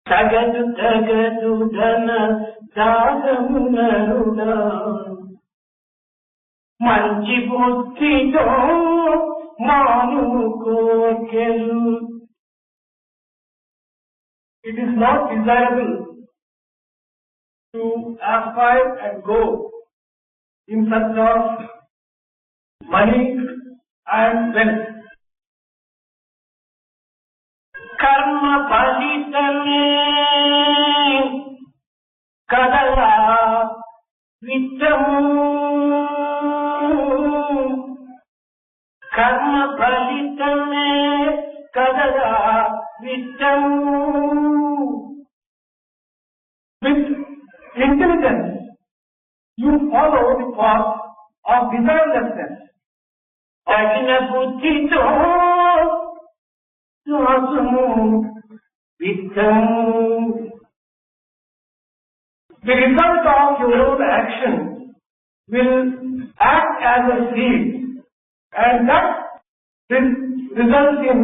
తగదు తగదు ధన దాగము నరుడా మంచి బుద్ధితో మాను కోర్కెలు. It is not desirable to aspire and go in search of money and wealth. కర్మ ఫలితమే కదలా విత్తము, కర్మ ఫలితమే కదలా విత్తము. With intelligence, you follow the path of desirelessness. తగిన బుద్ధితో శ్వాసము విత్తము. The result of your own action will act as a seed, and that will result in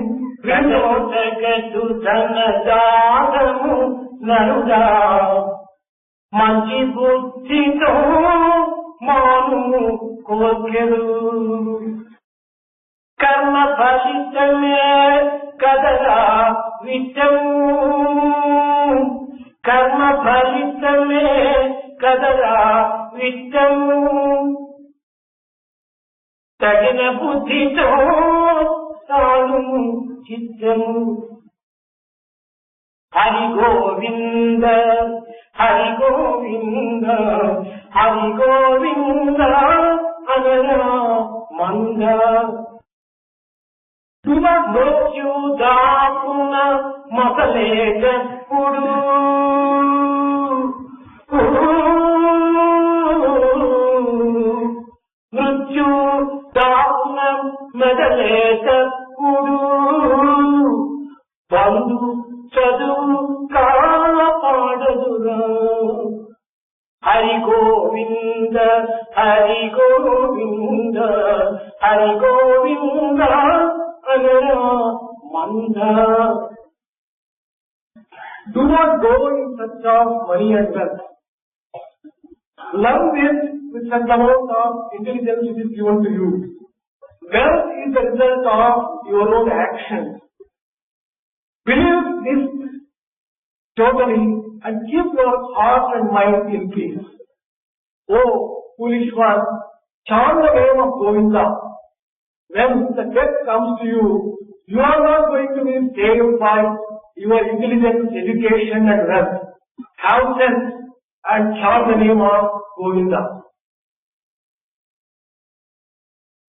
జగదు ధన దాగము నరుడా మంచి బుద్ధితో మాను కోర్కెలు. కర్మ ఫలితమే కదలా విత్తము, కర్మ ఫలితమే కదలా విత్తము. తగిన బుద్ధితో తాను చిత్తము. హరి గోవింద హరి గోవింద హరి గోవింద అనరా మంద. దాపున మొదలేటప్పుడు మృత్యు దాపున మొదలేటప్పుడు బంధు చదువు కాపాడదురా. హరి గోవింద హరి గోవింద హరి గోవింద అనరా మంద. Do not go in search of money and wealth. Love is with such amount of intelligence which is given to you. Wealth is the result of your own actions. Believe this totally and keep your heart and mind in peace. Oh, foolish one, chant the name of Govinda. When the death comes to you, you are not going to be saved by your intelligence, education and wealth. Have sense and chant the name of Govinda.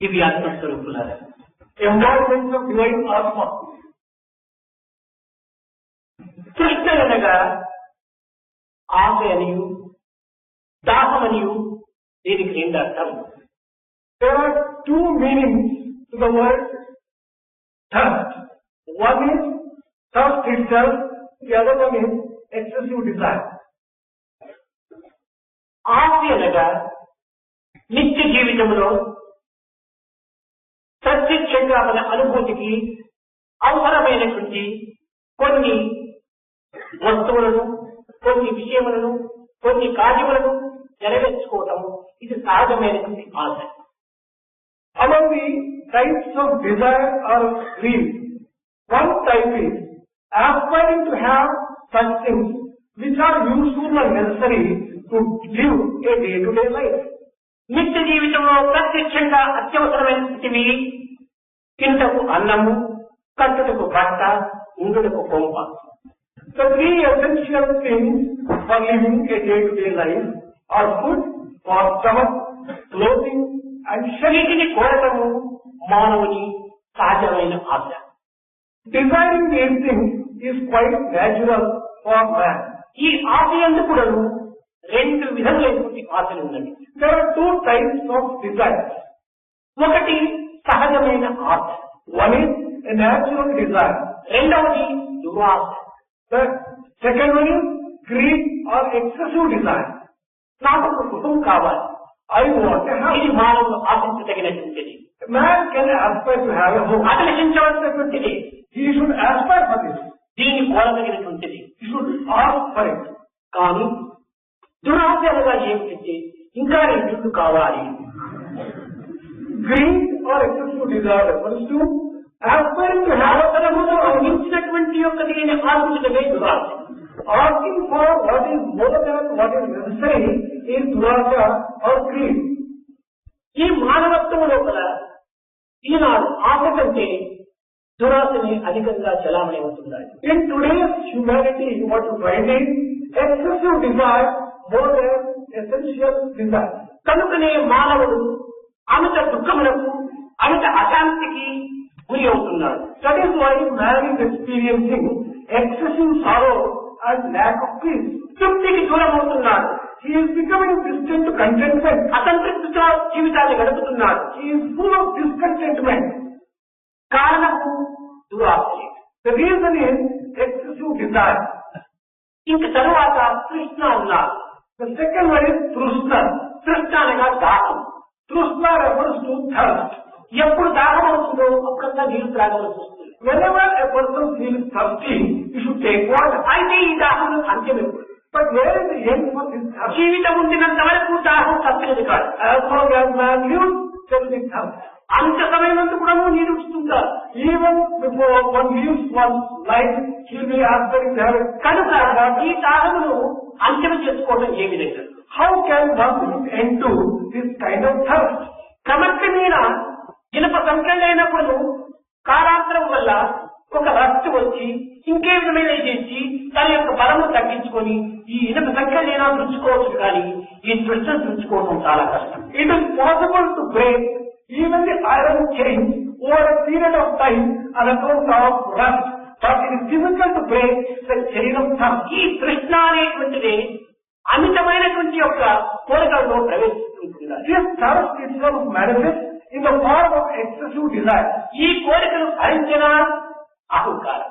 ఇవి ఆత్మస్వరూపులారా, Embodiments of divine Atma. Krishna అనగా ఆశ అనియు దాహమనియు దీనికి రెండు అర్థం. There are two meanings to the word thirst. One is thirst itself, the other one is excessive desire. ఆశ అనగా నిత్య జీవితంలో ప్రత్యక్షంగా మన అనుభూతికి అవసరమైనటువంటి కొన్ని వస్తువులను, కొన్ని విషయములను, కొన్ని కార్యములను నెరవేర్చుకోవటం ఇది సహజమైనటువంటి ఆశ. Among the types of desire or greed, one type is aspiring to have such things which are useful and necessary to live a day-to-day life. నిత్య జీవితంలో ప్రత్యక్షంగా అత్యవసరమైనవి తింటకు అన్నము, కట్టుటకు బట్ట, ఉండుటకు కొంప. The three essential things for living a day-to-day life are food for stomach, clothing and వీటిని కోరటము మానవుని సహజమైన ఆశ. desiring these things is quite natural for man. ఈ ఆశ ఎందుకు రెండు విధములైనటువంటి ఆశలు ఉన్నవి. There are two types of desire. ఒకటి సహజమైన ఆశ, One is a natural desire. రెండవది దురాశ. The second one is greed or excessive desire. నాకు ఒక కుటుంబం కావాలి, I want to have. ఇది మానవుడు ఆశించదగినటువంటిది. Man can aspire to have a home. అభిలషించవలసినటువంటిది. He should aspire for this. దీన్ని కోరదగినటువంటిది. You should ask for it. కానీ దురాశ అనగా ఏమిటంటే ఇంకా రెండు కావాలి. Greed or excessive desire refers to aspiring to have మించినటువంటి యొక్క దీన్ని ఆశించడమే దురాశ. asking for what is more than what is necessary is durasha or greed. ఈ మానవత్వం లోపల ఈనాడు ఆశ కంటే దురాశని అధికంగా చలామణి అవుతున్నాయి. In today's humanity, what you find is excessive desire more than essential desire. కనుకనే మానవుడు అమిత దుఃఖములకు అమిత అశాంతికి గురి అవుతున్నాడు. That is why man is experiencing excessive sorrow and lack of peace. తృప్తికి దూరం అవుతున్నాడు. He is becoming distant to contentment. అసంతృప్తితో జీవితాన్ని గడుపుతున్నాడు. He is full of discontentment. కారణము దురాశ. The reason is excessive desire. ఇంక తరువాత తృష్ణ అన్నారు. The second one is trishna. తృష్ణ అనగా దాహం. Trishna refers to thirst. ఎప్పుడు దాహం అవుతుందో అప్పుడంతా నీరు త్రాగవలసి వస్తుంది. Whenever a person feels thirsty, he should take water. అయితే ఈ దాహం అంత్యం ఎప్పుడు? But where is the end for this thirst? జీవితం ఉండినంత వరకు దాహం తప్పినది కాదు. As long as man lives, there will be thirst. అంత సమయం అంతా కూడా నీరు ఇస్తుంటారు. Even before one leaves one's life, he will be aspiring to have it. కనుక ఈ దాహమును అంత్యం చేసుకోవడం ఏ విధంగా? How can one put end to this kind of thirst? క్రమక్రమేణ ఇనుప సంఖ్యలైనప్పుడు కాలాంతరం వల్ల ఒక రక్తు వచ్చి ఇంకే విధమైన చేసి తన యొక్క బలము తగ్గించుకొని ఈ ఇనుప సంఖ్యలైనా తుంచుకోవచ్చు కానీ ఈ తృష్ణను తుంచుకోవడం చాలా కష్టం. It is possible to break even the iron chain over a period of time on account of rust, but it is difficult to break the chain of thirst. ఈ తృష్ణ అనేటువంటిది అమితమైనటువంటి యొక్క కోరికల్లో ప్రవేశిస్తుంటున్నారు. This thirst itself manifests in the form of excessive desire. ఈ కోరికలు భరించిన అహంకారం.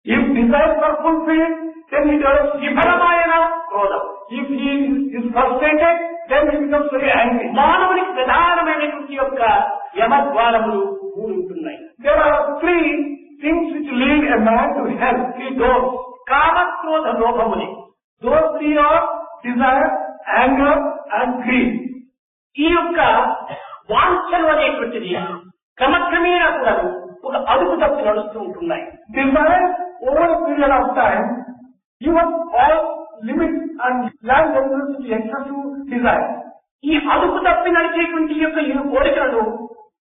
If desires are fulfilled, then he develops విఫలమైన క్రోధం. If he is frustrated, then he becomes very angry. మానవునికి ప్రధానమైనటువంటి యొక్క యమద్వారములు మూడు ఉంటున్నాయి. There are three things which lead a man to hell. Three doors. కామక్రోధ లోభములే. Those three are desire, anger and greed. ఈ యొక్క వాంఛలు అనేటువంటిది క్రమక్రమేణా కూడా ఒక అదుపు తప్పి నడుస్తూ ఉంటున్నాయి. Desire over a period of time, give up all limits and land themselves into excessive desire. ఈ అదుపు తప్పి నడిచేటువంటి యొక్క ఈ కోరికలను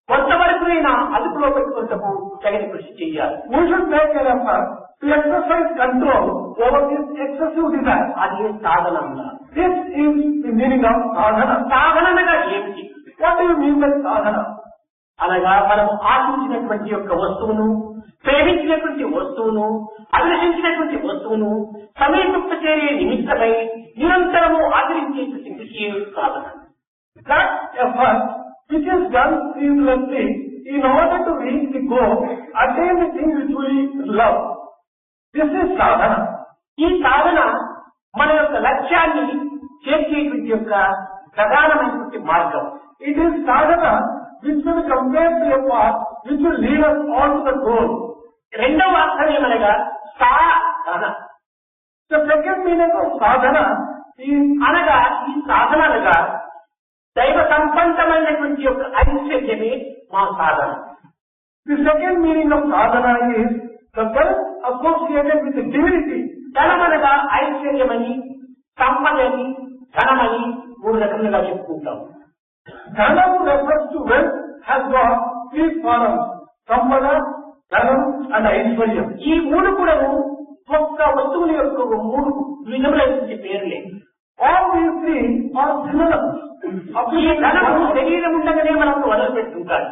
కొంతవరకునైనా అదుపులో పెట్టుకున్నప్పుడు తగిన కృషి చేయాలి. We should make an effort to exercise control over this excessive desire. అది సాధన అన్నారు. This is the meaning of sadhana. సాధన అనగా ఏమిటి? What do you mean by sadhana? అనగా మనం ఆశించినటువంటి యొక్క వస్తువును, ప్రేమించినటువంటి వస్తువును, అభిలషించినటువంటి వస్తువును సమీప చేరే నిమిత్తమై నిరంతరము ఆచరించేటువంటి కృషి సాధన. That effort which is done seamlessly in order to reach the goal, attain the thing which we love. This is sadhana. ఈ సాధన మన యొక్క లక్ష్యాన్ని చేర్చేటువంటి యొక్క ప్రధానమైనటువంటి మార్గం. It is sadhana which will compare to a path which will lead us on to the goal. రెండవ అర్థం ఏమనగా సాధన. The second meaning of sadhana is అనగా ఈ సాధన అనగా దైవ సంపన్నమైనటువంటి యొక్క ఐశ్వర్యమే మా సాధన. the second meaning of sadhana is the wealth associated with the divinity. ధనమనగా ఐశ్వర్యమని, సంపదని, ధనమని మూడు రకములుగా చెప్పుకుంటాం. Dhanam refers to wealth has got three forms: sampada, dhanam and aishwaryam. ఈ మూడు కూడా ఒక్క వస్తువుల యొక్క మూడు విధములైన పేర్లే. All these three are synonyms. ఈ ధనము శరీరం ఉండగానే మనకు వదలు పెట్టుకుంటారు.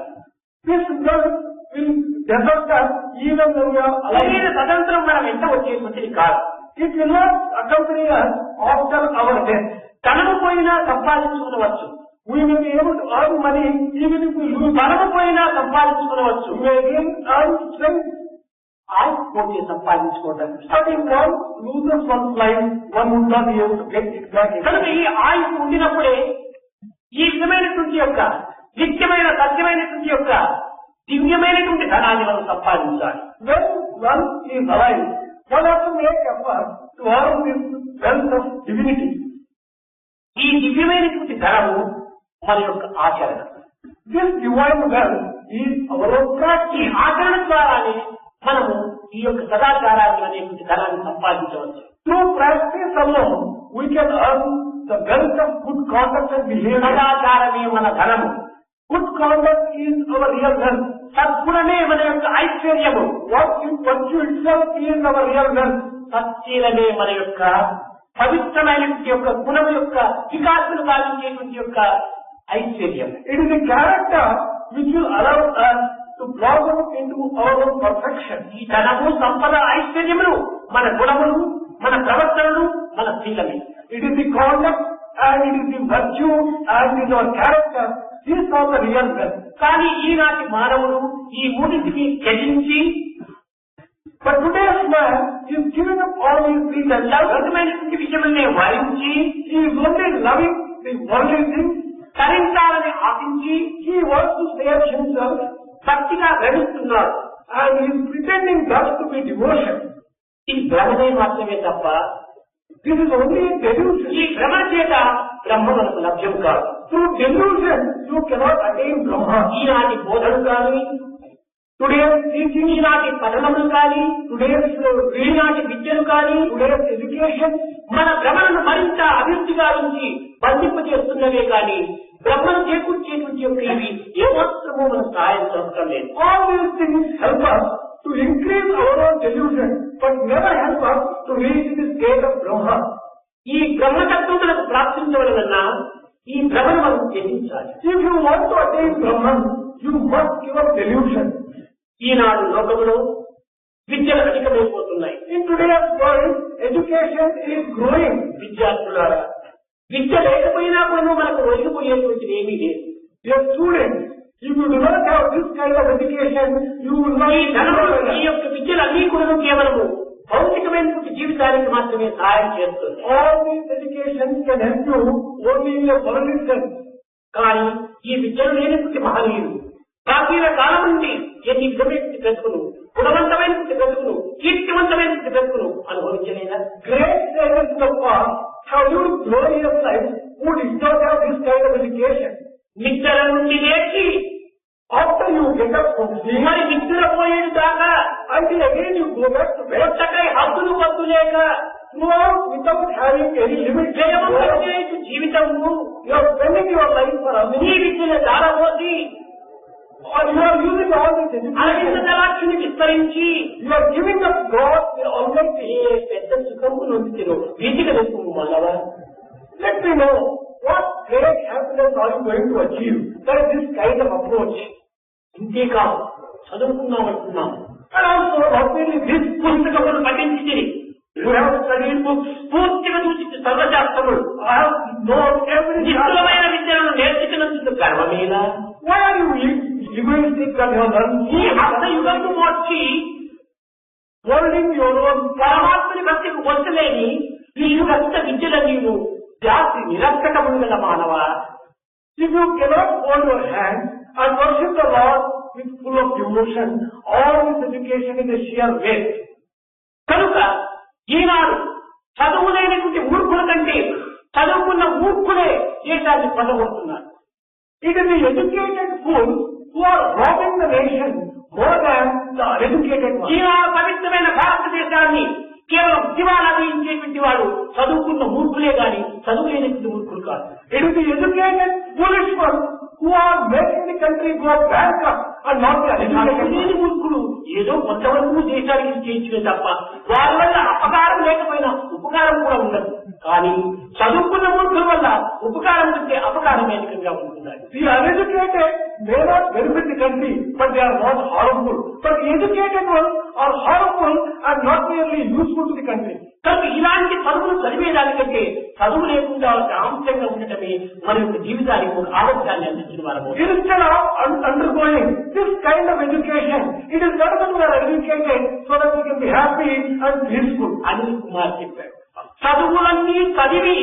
This wealth will desert us even when we are శరీర alive. స్వతంత్రం మనం ఎంత వచ్చేటువంటిది కాదు. It will not accompany us after our death. ధనము పోయినా సంపాదించుకునవచ్చు. We may be able to earn money even if we lose. ధనము పోయినా సంపాదించుకునవచ్చు. We may again earn strength. ఆగిపోతే సంపాదించుకోవడం. But if one loses one's life, one would not be able to get it back కనుక again. ఈ ఆయువు ఉండినప్పుడే ఈ విధమైనటువంటి యొక్క నిత్యమైన సత్యమైనటువంటి యొక్క దివ్యమైనటువంటి ధనాన్ని మనం సంపాదించాలి. When one is alive, one has to make effort to earn this wealth of divinity. ఈ దివ్యమైనటువంటి ధనము మన యొక్క ఆచరణ. This divine wealth is our own practice. ఈ ఆచరణ ద్వారానే మనము ఈ యొక్క సదాచారాన్ని అనేటువంటి ధనాన్ని సంపాదించవచ్చు. Through practice alone, we can earn the wealth of good conduct and behavior. సదాచారమే మన ధనము. Good conduct is our real wealth. సద్గుణమే మన యొక్క ఐశ్వర్యము. Virtue itself is our real wealth. సత్శీలమే మన యొక్క పవిత్రమైనటువంటి యొక్క గుణం యొక్క వికాసను సాధించేటువంటి యొక్క ఐశ్వర్యం. It is a character which will allow us to blossom into our own perfection. ఈ ధనము, సంపద, ఐశ్వర్యములు మన గుణములు, మన ప్రవర్తనలు, మన శీలమే. It is the conduct and it is the virtue and it is our character. These are the real wealth. కానీ ఈనాటి మానవులు ఈ మూడింటిని త్యజించి, but today's man is giving up all his things and లౌకికమైనటువంటి విషయములనే వరించి, he is only loving the worldly things. తరించాలని ఆశించి, He wants to save himself భక్తిగా గ్రహిస్తున్నాడు. and he is pretending that to be devotion. ఇది భ్రమమే మాత్రమే తప్ప This is only a delusion. ఈ భ్రమ చేత బ్రహ్మ మనకు లభ్యం కాదు. Through delusion, you cannot attain Brahma. ఈనాటి బోధనలు కానీ, Today's teaching, ఈనాటి పఠనములు కానీ, today's ఈనాటి విద్యలు కానీ, today's education, మన భ్రమలను మరింత అభివృద్ధిగా ఉంచి బంధింపజేస్తున్నవే కానీ బ్రహ్మను చేకూర్చేటువంటి యొక్క ఇవి ఏమాత్రమూ మన సహాయం దొరకడం లేదు. all these things help us to increase our own delusion, but never help us to reach the state of Brahma. ఈ బ్రహ్మతత్వములకు ప్రాప్తించవలన ఈ భ్రమను మనం త్యజించాలి. If you want to attain Brahman, you must give up delusion. ఈనాడు లోకములో విద్యలు అధికమైపోతున్నాయి. In today's world, education is growing. విద్యార్థులారా, విద్య లేకపోయినా కూడా మనకు ఒరిగిపోయేటువంటిది ఏమీ లేదు. Dear students, if you do not have this kind of education, you will not ఈ ధనములు, ఈ యొక్క విద్యలన్నీ కూడా కేవలము భౌతికమైనటువంటి జీవితానికి మాత్రమే సహాయం చేస్తుంది. all these educations can help you only in your worldly sense. కానీ ఈ విద్యలు లేనటువంటి మహనీయులు ప్రాచీన కాలం నుండి ఎన్ని విధమైనటువంటి బ్రతుకును, గుణవంతమైనటువంటి బ్రతుకును, కీర్తివంతమైనటువంటి బ్రతుకును అనుభవించలేదా? Great sages in the past have lived glorious lives who did not have this kind of education. నిద్ర నుండి లేచి After you get up from sleep, మరి నిద్ర పోయేది దాకా until again you go back to bed, కొత్తకై హద్దులు పద్దు లేక throughout without having any limit. జయవంతమైన జీవితము You are spending your life for ఈ others. విద్యను దారపోసి Or you are using all this Aravinda education. దళాక్షిని విస్తరించి You are giving up God the Almighty. ఏ పెద్ద సుఖము నొందితిరో వీటికి వెళ్తుంది మళ్ళవా. Let me know what great happiness are you going to achieve by this kind of approach. ఇంతేకాదు చదువుకున్నామంటున్నాం. And also not only this, పుస్తకములు పఠించి you have studied books. పూర్తిగా చూసి సర్వశాస్త్రములు I have known every నిష్ఠులమైన విద్యలను నేర్చుకున్నందుకు గర్వమేలా? Why are you egoistic that you have learned ఈ హస్త యుగము వచ్చి holding your own పరమాత్మని భక్తికి వచ్చలేని ఈ యుగంత విద్యలన్నీ జాతి నిరర్థకములు గల మానవ. If you cannot hold your hand and worship the Lord with full of devotion, all this education is a sheer waste. కనుక ఈనాడు చదువులేనటువంటి మూర్ఖుల కంటే చదువుకున్న మూర్ఖులే దేశాన్ని పదవుతున్నారు. It is the educated fools who are robbing the nation more than the uneducated ones. ఈనాడు పవిత్రమైన భారతదేశాన్ని కేవలం దివాలా తీయించేటువంటి వాడు చదువుకున్న మూర్ఖులే గాని చదువులేనటువంటి మూర్ఖులు కాదు. It is the educated foolish ones who are making the country go bankrupt and not the uneducated లేని ones. మూర్ఖులు ఏదో కొంతవరకు దేశానికి చేయించే తప్ప వారి వల్ల అపకారం లేకపోయినా ఉపకారం కూడా ఉండదు. కానీ చదువుకున్న మూర్ఖుల వల్ల ఉపకారం కంటే అపకారం అధికంగా ఉంటున్నాయి. The uneducated may not benefit the country, but they are not harmful. But the educated ones are harmful and not merely useful to the country. కనుక ఇలాంటి చదువులు చదివేదానికంటే చదువు లేకుండా శాంతంగా ఉండటమే మన యొక్క జీవితానికి ఒక ఆరోగ్యాన్ని అందించిన వారము. Instead of undergoing this kind of education, it is better that we are educated so that we can be happy and peaceful. Anil Kumar చెప్పాడు, చదువులన్నీ చదివి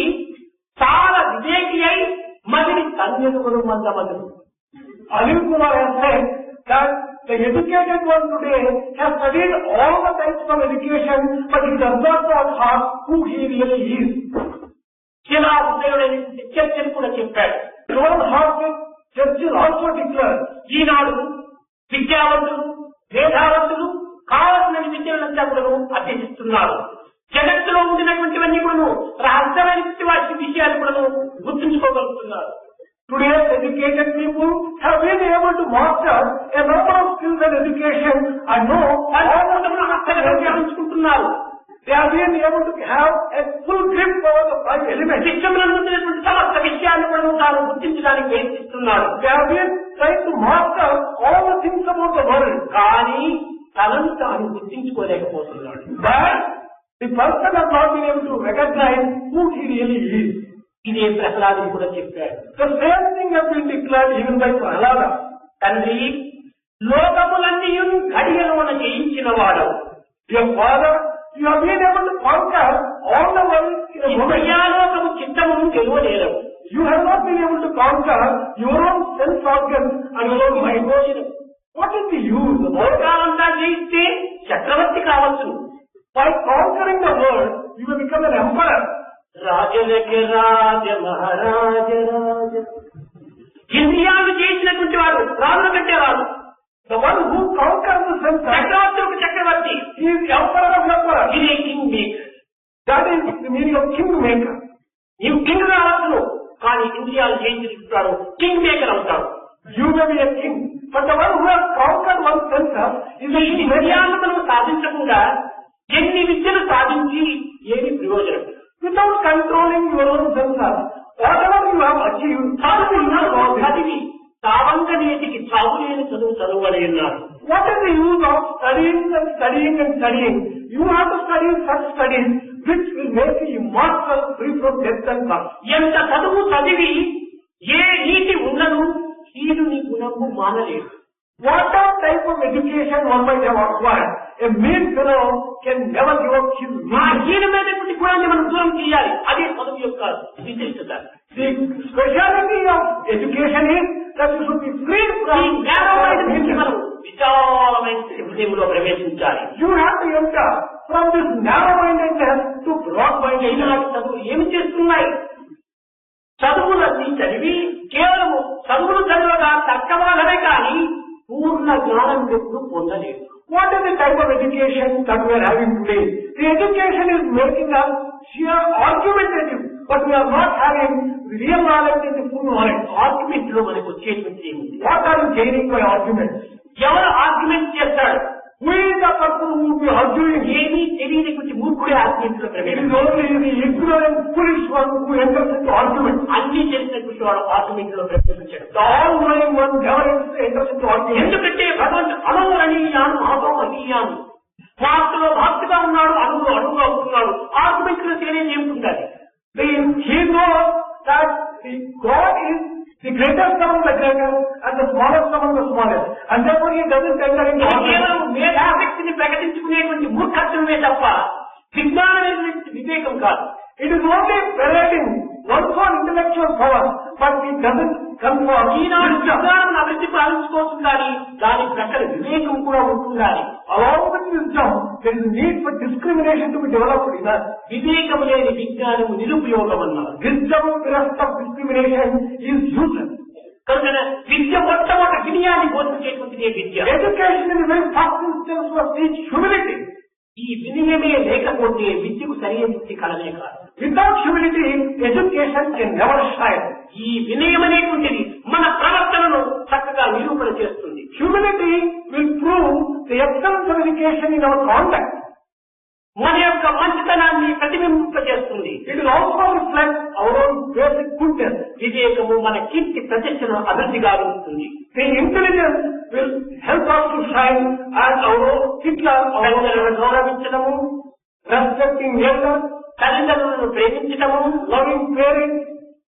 చాలా వివేకి అయి మగిడి కన్యకులు మందమదులు. Anil Kumar has said that The educated one today has studied all the types of education, but he does not know at heart who he really is. శిలాహృదయుడైనటువంటి చర్చలు కూడా చెప్పాడు. John Hartwig Churchill also declared, ఈనాడు విద్యావంతులు మేధావంతులు కావలసిన విద్యలంతా కూడా అభ్యసిస్తున్నారు. జగత్తులో ఉండినటువంటివన్నీ కూడా రహస్యమైనటువంటి వాటి విషయాలు కూడా గుర్తుంచుకోగలుగుతున్నారు. Today's educated people have been able to master a number of skills and education and know పంచుకుంటున్నారు. They have been able to have a full grip over the five elements. విశ్వంలోటువంటి సమస్త విషయాన్ని కూడా తాను గుర్తించడానికి ప్రయత్నిస్తున్నారు. They have been trying to master all the things about the world. కానీ తనను తాను గుర్తించుకోలేకపోతున్నాడు. But the person has not been able to recognize who he really is. ఇదే ప్రహ్లాదుడు కూడా చెప్పాడు. The same thing has been declared even by Prahlada. తండ్రి లోకములన్నీ ఘడియలోన జయించిన వాడు. Dear Father, you have been able to conquer all the world in a moment. లోకము చిత్తమును గెలవలేరు. You have not been able to conquer your own sense organs and your own mind. What is the use? లోకాలంతా జయిస్తే చక్రవర్తి కావచ్చు. By conquering the world, you will become an emperor. రాజలకి రాజ మహారాజ రాజ. ఇంద్రియాలు చేసినటువంటి వాడు రాజుల కంటే రాజు. The one who conquers the senses, చక్రవర్తి చక్రవర్తి, he is the emperor of emperor. ఇదే king maker. That is the meaning of king maker. నీవు కింగ్ కావచ్చును, కానీ ఇంద్రియాలు చేయించుకుంటాడు కింగ్ మేకర్ అవుతాడు. You may be a king, but the one who has conquered one's senses is a king maker. ఇంద్రియాలను సాధించకుండా ఎన్ని విద్యలు సాధించి ఏమి ప్రయోజనం? Without controlling your own senses, whatever you have achieved, చదివి తావంగనేటికి చావులేని చదువు అని ఉన్నారు. What is the use of studying and studying and studying? You have to study such studies which will make you immortal, free from death and birth. ఎంత చదువు చదివి ఏ నీతి ఉండదు, హీను నీ గుణము మానలేదు. Whatever type of education one might have acquired, a mean fellow can never give up his ఆ హీనమైనటువంటి గుణాన్ని మనం దూరం చేయాలి. అదే చదువు యొక్క విశిష్టత. The speciality of education is that you should be freed from మనం విశాలమైన హృదయంలో ప్రవేశించాలి. You have to enter from this narrow-mindedness to broad-mindedness. ఈనాటి చదువు ఏమి చేస్తున్నాయి? చదువులన్నీ చదివి కేవలము చదువులు చదవగా తర్కవాదమే కానీ పూర్ణ జ్ఞానం ఎప్పుడు పొందలేదు. What is the type of education that we are having today? The education is making us sheer argumentative, but we are not having real knowledge and the full knowledge. Argument లో మనకు వచ్చేటువంటి ఏమిటి? What are you gaining by arguments? ఎవరు argument చేస్తాడు? Who is the person who will be arguing? ఏమీ తెలియని మూర్ఖుడే argument లో It is only the ignorant, foolish one who enters into argument. అన్ని తెలిసినటువంటి వాడు ఆర్గ్యుమెంట్ లో ప్రవేశించాడు. The all-knowing one never enters into argument. ఎందుకంటే భగవంతుడు అనువరణీయాను మహామహీయాను మార్పులో మార్పుగా ఉన్నాడు, అణువులో అణువుగా ఉంటున్నాడు. ఆర్గ్యుమెంట్ లో తెలియని ఏముండాలి? He knows that the God is the greatest among the greatest and the smallest among the smallest, and therefore he doesn't enter into కేవలం argument. మేధాశక్తిని ప్రకటించుకునేటువంటి మూర్ఖత్వమే తప్ప విజ్ఞానమైనటువంటి వివేకం కాదు. It is only parading one's own intellectual power, but it doesn't come from Eenadu wisdom. విజ్ఞానం అభివృద్ధి ప్రారంభించుకోవాలి, దాని ప్రక్కన వివేకం కూడా ఉంటుండాలి. Along with wisdom, there is a need for discrimination to be developed in us. వివేకం లేని విజ్ఞానము నిరుపయోగం అన్నారు. Wisdom bereft of discrimination is useless. కనుక విద్య మొట్టమొదటి వినయాన్ని బోధించేటువంటిదే విద్య. Education in the very first instance must teach humility. ఈ వినయమే లేకపోతే విద్యకు సరైన కలనే కాదు. Without humility, education can never shine. ఈ వినయం అనేటువంటిది మన ప్రవర్తనను చక్కగా నిరూపణ చేస్తుంది. Humility will prove the excellence of education in our conduct. మన యొక్క మంచితనాన్ని ప్రతిబింబింపజేస్తుంది. It will also reflect our own basic goodness. వివేకము మన కీర్తి ప్రతిష్టను అభివృద్ధి గావిస్తుంది. The intelligence will help us to shine as our own Hitler, పెద్దలను గౌరవించడము, respecting elders, తల్లిదండ్రులను ప్రేమించడము, loving parents,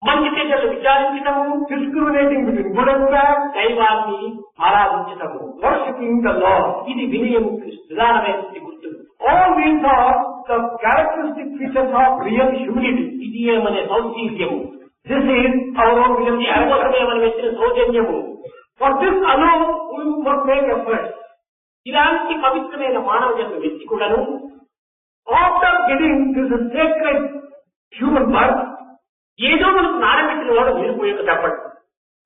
మంచి చెడ్డలు విచారించడము, discriminating between good and bad, దైవాన్ని ఆరాధించడము, worshipping the Lord. ఇది వినయము ప్రధానమైన గుర్తు. All these are the characteristic features of real humility. ఇది ఏమనే సౌశీల్యము. This is our own real character. మనం ఇచ్చిన సౌజన్యము. For this alone we must make effort. ఇలాంటి పవిత్రమైన మానవ జన్మ వ్యక్తి కూడాను After getting this sacred human birth, ఏదో మనకు నానబెట్టిన వాడు వెళ్ళిపోయాక తప్పడు.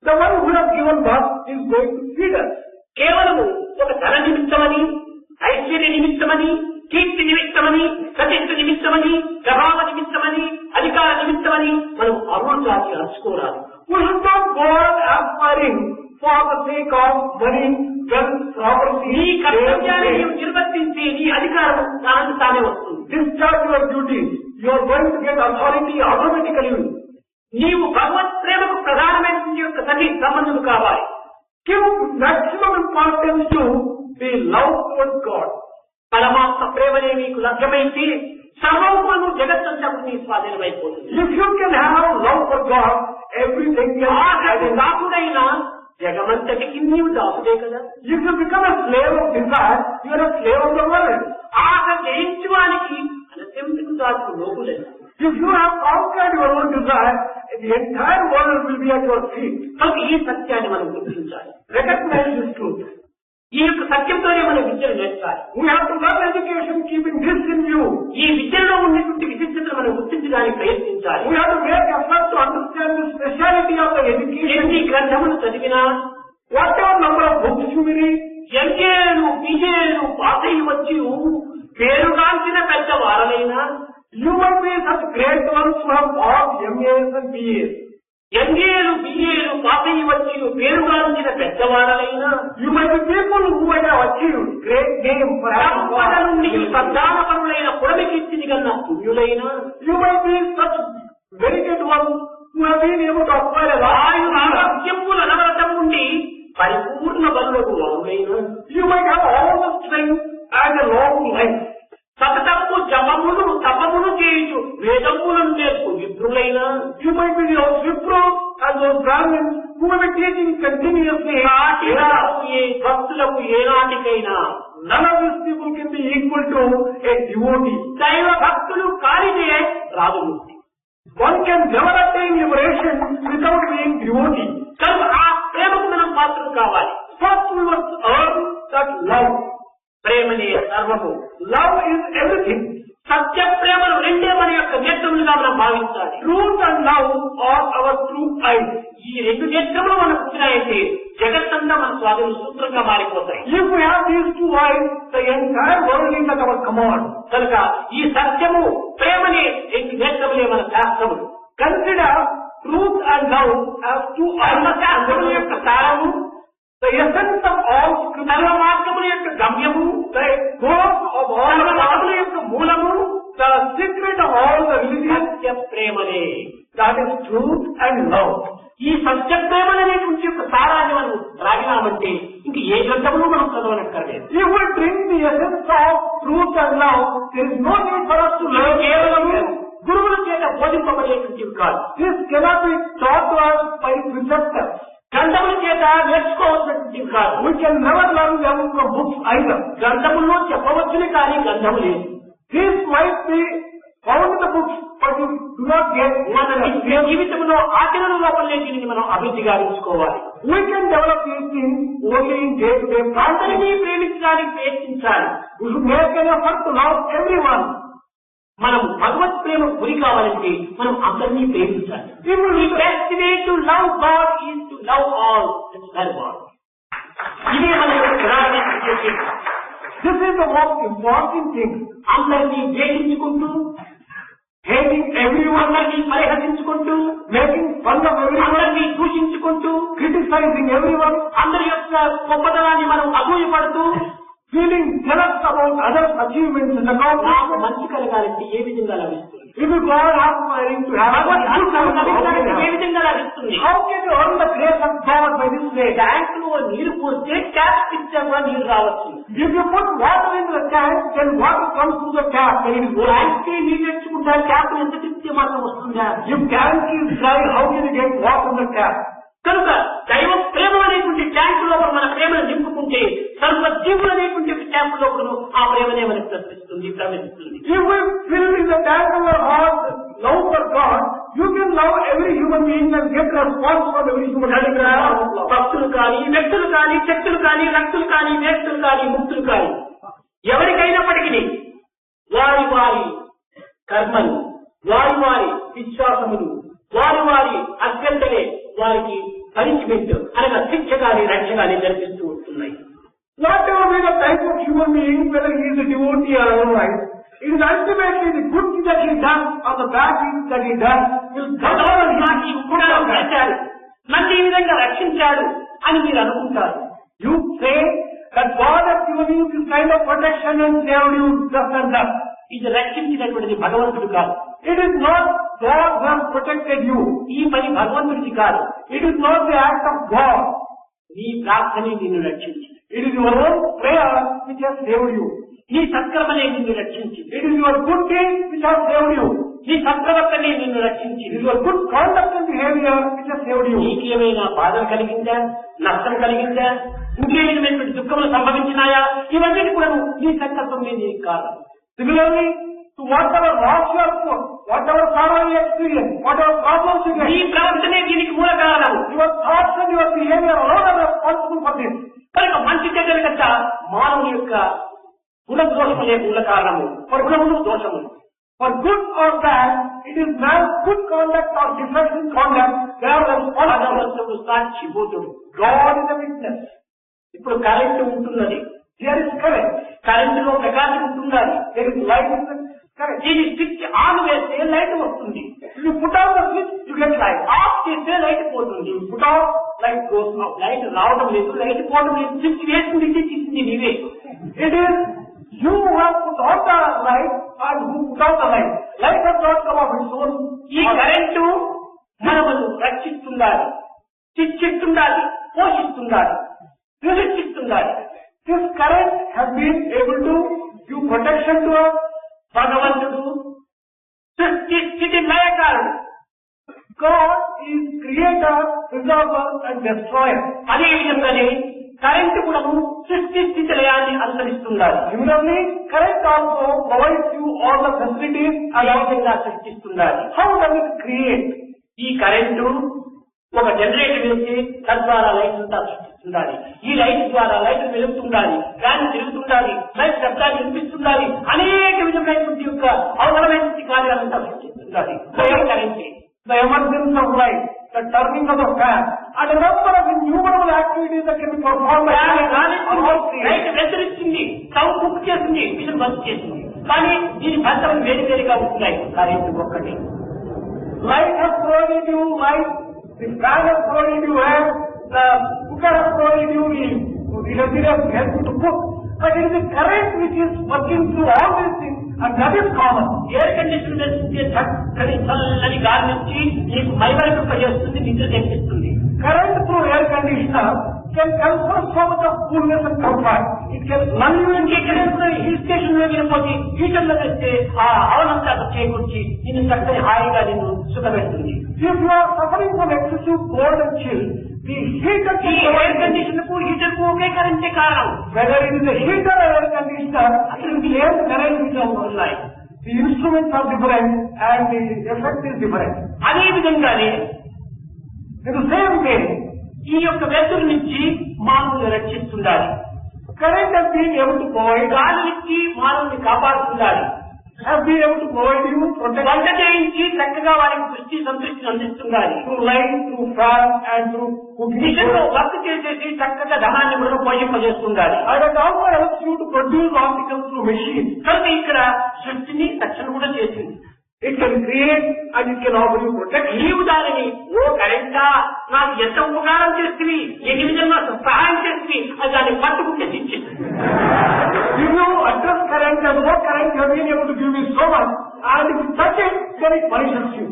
the one who has given birth is going to feed us. కేవలము ఒక ధన నిమిత్తమని, ఐశ్వర్య నిమిత్తమని, కీర్తి నిమిత్తమని, ప్రతిష్ఠ నిమిత్తమని, ప్రభావ నిమిత్తమని, అధికార నిమిత్తమని మనం అరుణాచి అరుచుకోరాదు. We should not go on aspiring for the sake of money, wealth, property. నీ కర్తవ్యాన్ని నీవు నిర్వర్తించి నీ అధికారం దానికి తానే వస్తుంది. Discharge your duties. You are going to get authority automatically. నీవు భగవత్ ప్రేమకు ప్రధానమైన యొక్క సరి సంబంధం కావాలి. Give maximum importance to the love towards God. పరమాత్మ ప్రేమనే మీకు లభ్యమైతే సర్వము జగత్తంతా నీ స్వాధీనమైపోతుంది. If you can have love for God, everything can దాసుడైన జగమంతటికి నీవు దాసుడే కదా. If you become a slave of desire, you are a slave of the world. ఆశ జయించడానికి అనంతకు Dasu లోకులేదు. If you have conquered your own desire, the entire world will be at your feet. ఈ సత్యాన్ని మనం గుర్తించాలి. Recognize this truth. ఈ యొక్క సత్యంతోనే మనం విద్యను నేర్చాలి. We have to learn education keeping this in view. ఈ విద్యలో ఉన్నటువంటి విశిష్టతను మనం గుర్తించడానికి ప్రయత్నించాలి. We have to make effort to understand the speciality of the education. ఎన్ని గ్రంథములు చదివినా, whatever number of books you read, ఎంఏలు బిఏలు పాస్ అయి వచ్చి పేరుగాంచిన పెద్ద వారలైనా, you might be such great ones who have all MAs and BAs. ఎంఏలు బిఏలు పాస్ అయి వచ్చి పేరుగాంచిన పెద్దవారలైనా, you might be people who might have achieved great name for నుండి ప్రధాన పనులైన పురమికిచ్చిని కన్నా పుణ్యులైనా, you might be such very good ones who have been able to acquire ఆరోగ్యముల నవరతం నుండి పరిపూర్ణ బలులకు వారులైనా, you might have all the strength and a long life. సతతము జపములు తపములు చేయుచు వేదములను నేర్పు విప్రులైనా, you might be the Vipros and those Brahmins who will be teaching continuously. భక్తులకు ఏనాటికైనా none of these people can be equal to a devotee. దైవ భక్తులు కాలిదే రాదు ముక్తి. One can never attain liberation without being devotee. కనుక ఆ ప్రేమకు మనం పాత్రలు కావాలి. First we must earn that love. ప్రేమనే సర్వము. Love is everything. సత్య ప్రేమను రెండే మన యొక్క నేత్రములుగా మనం భావించాలి. Truth and love are our true eyes. ఈ రెండు నేత్రములు మనకు వచ్చినాయంటే జగత్తంతా మన స్వాధీన సూత్రంగా మారిపోతాయి. If we have these two eyes, the entire world is at our command. కనుక ఈ సత్యము ప్రేమనే రెండు నేత్రములే మన శాస్త్రము. Consider truth and love as two శాస్త్రముల యొక్క సారము, the essence of all సర్వ మార్గముల యొక్క గమ్యము, the source of all సర్వముల యొక్క మూలము, the secret of all the religion. సత్య ప్రేమనే. That is truth and love. ఈ సత్య ప్రేమనేటువంటి యొక్క సారాన్ని మనం రాగినామంటే ఇంక ఏ గ్రంథమును మనం చదవనక్కర్లేదు. If we drink the essence of truth and love, there is no need for us to learn. కేవలము గురువుల చేత బోధింపబడేటువంటివి కాదు. This cannot be taught to us by preceptors. గ్రంథముల చేత నేర్చుకోవాల్సినటువంటివి కాదు. We can never learn them from books either. గ్రంథముల్లో చెప్పవచ్చునే కానీ గ్రంథము లేదు. This might be found in the books, but you do not get మన జీవితంలో ఆచరణ లోపలే దీనిని మనం అభివృద్ధి గావించుకోవాలి. We can develop these things only in day-to-day practice. అందరినీ ప్రేమించడానికి ప్రయత్నించాలి. We should make an effort to love everyone. మనం భగవత్ ప్రేమ గురి కావాలంటే మనం అందరినీ ప్రేమించాలి. The best way to love God is to love all and serve God. ఇదే మన ప్రధానమైన ఉద్దేశం. This is the most important thing. అందరినీ ద్వేషించుకుంటూ, Hating everyone, అందరినీ పరిహసించుకుంటూ, making fun of everyone, అందరినీ దూషించుకుంటూ, criticizing everyone, అందరి యొక్క గొప్పతనాన్ని మనం అసూయపడుతూ, feeling jealous about others' achievements and నాకు accomplishments. మంచి కలగాలంటే ఏ విధంగా లభిస్తుంది? If you go on aspiring to have ఏ విధంగా లభిస్తుంది? how can you earn the grace of God by this way? ట్యాంకులో నీరు పోస్తే ట్యాప్ ఇచ్చా కూడా నీరు రావచ్చు. If you put water in the tank, then water comes through the tap. When it is tank నీరు తెచ్చుకుంటా ట్యాప్ ఎంత తిప్పితే మాత్రం వస్తుందా? if tank is dry, how can you get water in the tap? కనుక దైవ ప్రేమ అనేటువంటి ట్యాంక్ లోపల మన ప్రేమను నింపుకుంటే సర్వ జీవులు అనేటువంటి ట్యాంక్ లోపల ఆ ప్రేమనే మనకు ప్రశ్నిస్తుంది, ప్రవేశిస్తుంది. If we fill in the tank of our heart love for God, you can love every human being and get response from every human being. భక్తులు కానీ, వ్యక్తులు కానీ, శక్తులు కానీ, రక్తులు కానీ, వేస్తులు కానీ, ముక్తులు కానీ, ఎవరికైనప్పటికీ వారి వారి కర్మలు, వారి వారి విశ్వాసములు, వారి వారి అత్యంతనే వారికి పనిష్మెంట్ అనగా శిక్ష కానీ రక్ష కానీ జరిపిస్తూ ఉంటున్నాయి. Whatever be the type of human being, whether he is a devotee or otherwise, it is ultimately the good thing that he does or the bad thing that he does will భగవాన్ నాకు కూడా రక్షించాడు, నన్ను ఈ విధంగా రక్షించాడు అని మీరు అనుకుంటారు. You say that God has given you this kind of protection and saved you thus and thus. ఇది రక్షించినటువంటిది భగవంతుడు కాదు. It is not God who has protected you. ఈ పని భగవంతుడిది కాదు. It is not the act of God. నీ ప్రార్థనే నిన్ను రక్షించింది. It is your own prayer which has saved you. నీ సత్కర్మనే నిన్ను రక్షించింది. It is your good deed which has saved you. నీ సత్ప్రవర్తనే నిన్ను It రక్షించింది. is your good conduct and behavior which has saved you. నీకేమైనా బాధ కలిగిందా, నష్టం కలిగిందా, ఇంకేమైనటువంటి దుఃఖములు సంభవించినాయా, ఇవన్నీ కూడా నీ సంకల్పమే నీకు కారణం. Similarly, to whatever loss you have put, whatever sorrow you experience, whatever problems you నీ get, ప్రవర్తనే దీనికి మూల కారణం. your thoughts and your behavior alone are responsible for this. కనుక మంచి చెడ్డల కట్ట మానవుని యొక్క గుణ దోషములే మూల కారణము. గుణములు దోషములు. For good or bad, it is man's good conduct or defect in conduct, they are responsible. భగవంతుడు సాక్షిభూతుడు. God is a witness. ఇప్పుడు కరెంటు ఉంటున్నది, There is current. కరెంటులో ప్రకాశం ఉంటున్నది. There is light in the current. దీని స్విచ్ ఆన్ వేస్తే light వస్తుంది, If you put on the switch, you get light. Of చేస్తే light పోతుంది. Put off, light goes off. Light రావడం లేదు, లైట్ పోవడం లేదు. స్విచ్ వేసింది తీసింది నీవే. It is you who have put on the light and who put out the light. Light has not come of its own. ఈ current మనమును రక్షిస్తుండాలి, శిక్షిస్తుండాలి, పోషిస్తుండాలి, నిరీక్షిస్తుండాలి. This current has been able to give protection to us. భగవంతుడు సృష్టి స్థితి లయకారుడు. God is creator, preserver and destroyer. అదే విధంగానే current కూడా సృష్టి స్థితి లయాన్ని అనుసరిస్తుండాలి. Similarly, current also provides you all the facilities అదే and విధంగా సృష్టిస్తుండాలి. how does it create? ఈ కరెంటు ఒక జనరేటర్ వేసి తద్వారా లైట్ అంతా సృష్టిస్తుండాలి. ఈ లైట్ ద్వారా లైట్ వెలుగుతుండాలి, ఫ్యాన్ తిరుగుతుండాలి, లైట్ శబ్దాన్ని వినిపిస్తుండాలి, అనేక విధమైనటువంటి యొక్క అవసరమైన కార్యాలంతా సృష్టిస్తుండాలి. కరెంటే The emergence of light, the turning of the fan, and a number of innumerable activities that can be performed by light వెలుతురిచ్చింది, స్టవ్ కుక్ చేసింది, మిషన్ బంద్ చేసింది. కానీ దీని ఫలితం వేరు వేరుగా ఉంటున్నాయి. కరెంటు ఒక్కటి. Light has provided you light, the fan has provided you air, the cooker has provided you the electricity has helped you to cook. But it is the current which is working through all these things, and that is common. Air condition వేస్తే చక్కని చల్లని గాలి నుంచి నీకు మైమరిపింపజేస్తుంది, నిద్ర తెప్పిస్తుంది. Current through air conditioner can confer so much of coolness and comfort. It can lull you into hill station లో వెళ్ళిపోతే హీటర్ లో వేస్తే ఆ అవనంతా చేకూర్చి నిన్ను చక్కని హాయిగా నిన్ను సుఖపెడుతుంది. If you are suffering from excessive cold and chill, the heater ఈ can ఎయిర్ provide. కండిషన్ కు హీటర్ కు ఒకే కరెంటే కారణం. Whether it is a heater or air conditioner, it is the air current which are ఉన్నాయి. the instruments are different and the effect is different. అదే విధంగానే In the same way, ఈ యొక్క వెలుతురు నుంచి మానవుని రక్షిస్తుండాలి. current has been able to provide, గాలి నుంచి మానవుని కాపాడుతుండాలి. has been able to provide you protection వంట చేయించి చక్కగా వారికి దృష్టి సంతృష్టిని అందిస్తుండాలి. through light, through fan and through cooking. Machine లో వర్క్ చేసేసి చక్కగా ధనాన్ని కూడా పోషింపజేస్తుండాలి. And it also helps you to produce articles through machines. కనుక ఇక్కడ సృష్టిని రక్షణ కూడా చేసింది. It can create and it can offer you protection. నీవు దానిని ఓ కరెంటా నాకు ఎంత ఉపకారం చేస్తుంది, ఎన్ని విధంగా సహాయం చేస్తుంది అది దాన్ని పట్టుకుంటే తెచ్చింది. If you address current and what current you have been able to give me so much, and if you touch it, then it punishes you.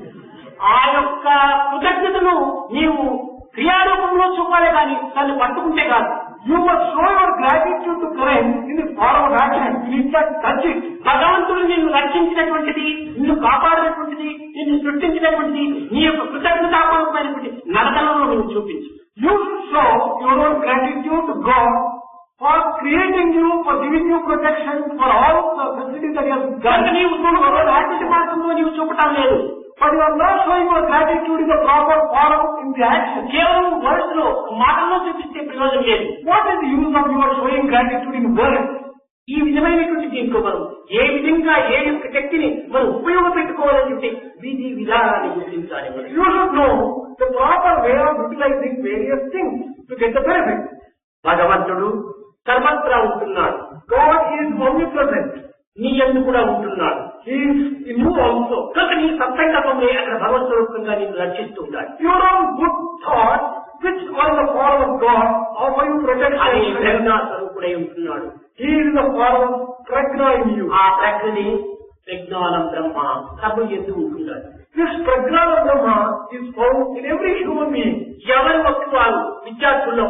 ఆ యొక్క కృతజ్ఞతను నీవు క్రియారూపంలో చూపాలి కానీ దాన్ని పట్టుకుంటే కాదు. You must show your gratitude to current in the form of action. You need to touch it. భగవంతుడు నిన్ను రక్షించినటువంటిది, నిన్ను కాపాడినటువంటిది, నిన్ను సృష్టించినటువంటిది నీ యొక్క కృతజ్ఞతాపూర్వకమైనటువంటి నడకలలో నువ్వు చూపించు. You should show your own gratitude to God for creating you, for giving you protection, for all the facilities that He has కనుక done. నీవు చూడకూడదు ఆర్థిక మార్గంలో నీవు చూపటం లేదు. but you are not showing your gratitude in the proper form in the action. కేవలం words లో మాటల్లో చూపిస్తే ప్రయోజనం లేదు. What is the use of your showing gratitude in words? ఈ విధమైనటువంటి దీంట్లో మనం ఏ విధంగా ఏ యొక్క శక్తిని మనం ఉపయోగపెట్టుకోవాలని చెప్పి విధి విధానాన్ని గుర్తించాలి. You should know the proper way of utilizing various things to get the benefit. భగవంతుడు సర్వత్రా ఉంటున్నాడు. God is omnipresent. నీ యందు కూడా ఉంటున్నాడు. He is in you also. కనుక నీ సత్సంకల్పంలో అక్కడ భగవత్స్వరూపంగా నేను రక్షిస్తూ ఉంటాడు. Your own good thoughts, which are in the form of God, offer you protection. అనే ప్రజ్ఞా స్వరూపుడై ఉంటున్నాడు. He is in the form of prajna in you. ఆ ప్రజ్ఞని ప్రజ్ఞానం బ్రహ్మ సభ ఎందు ఉంటున్నాడు. This prajnana Brahma is found in every human being. ఎవరి వస్తు వారు విద్యార్థుల్లో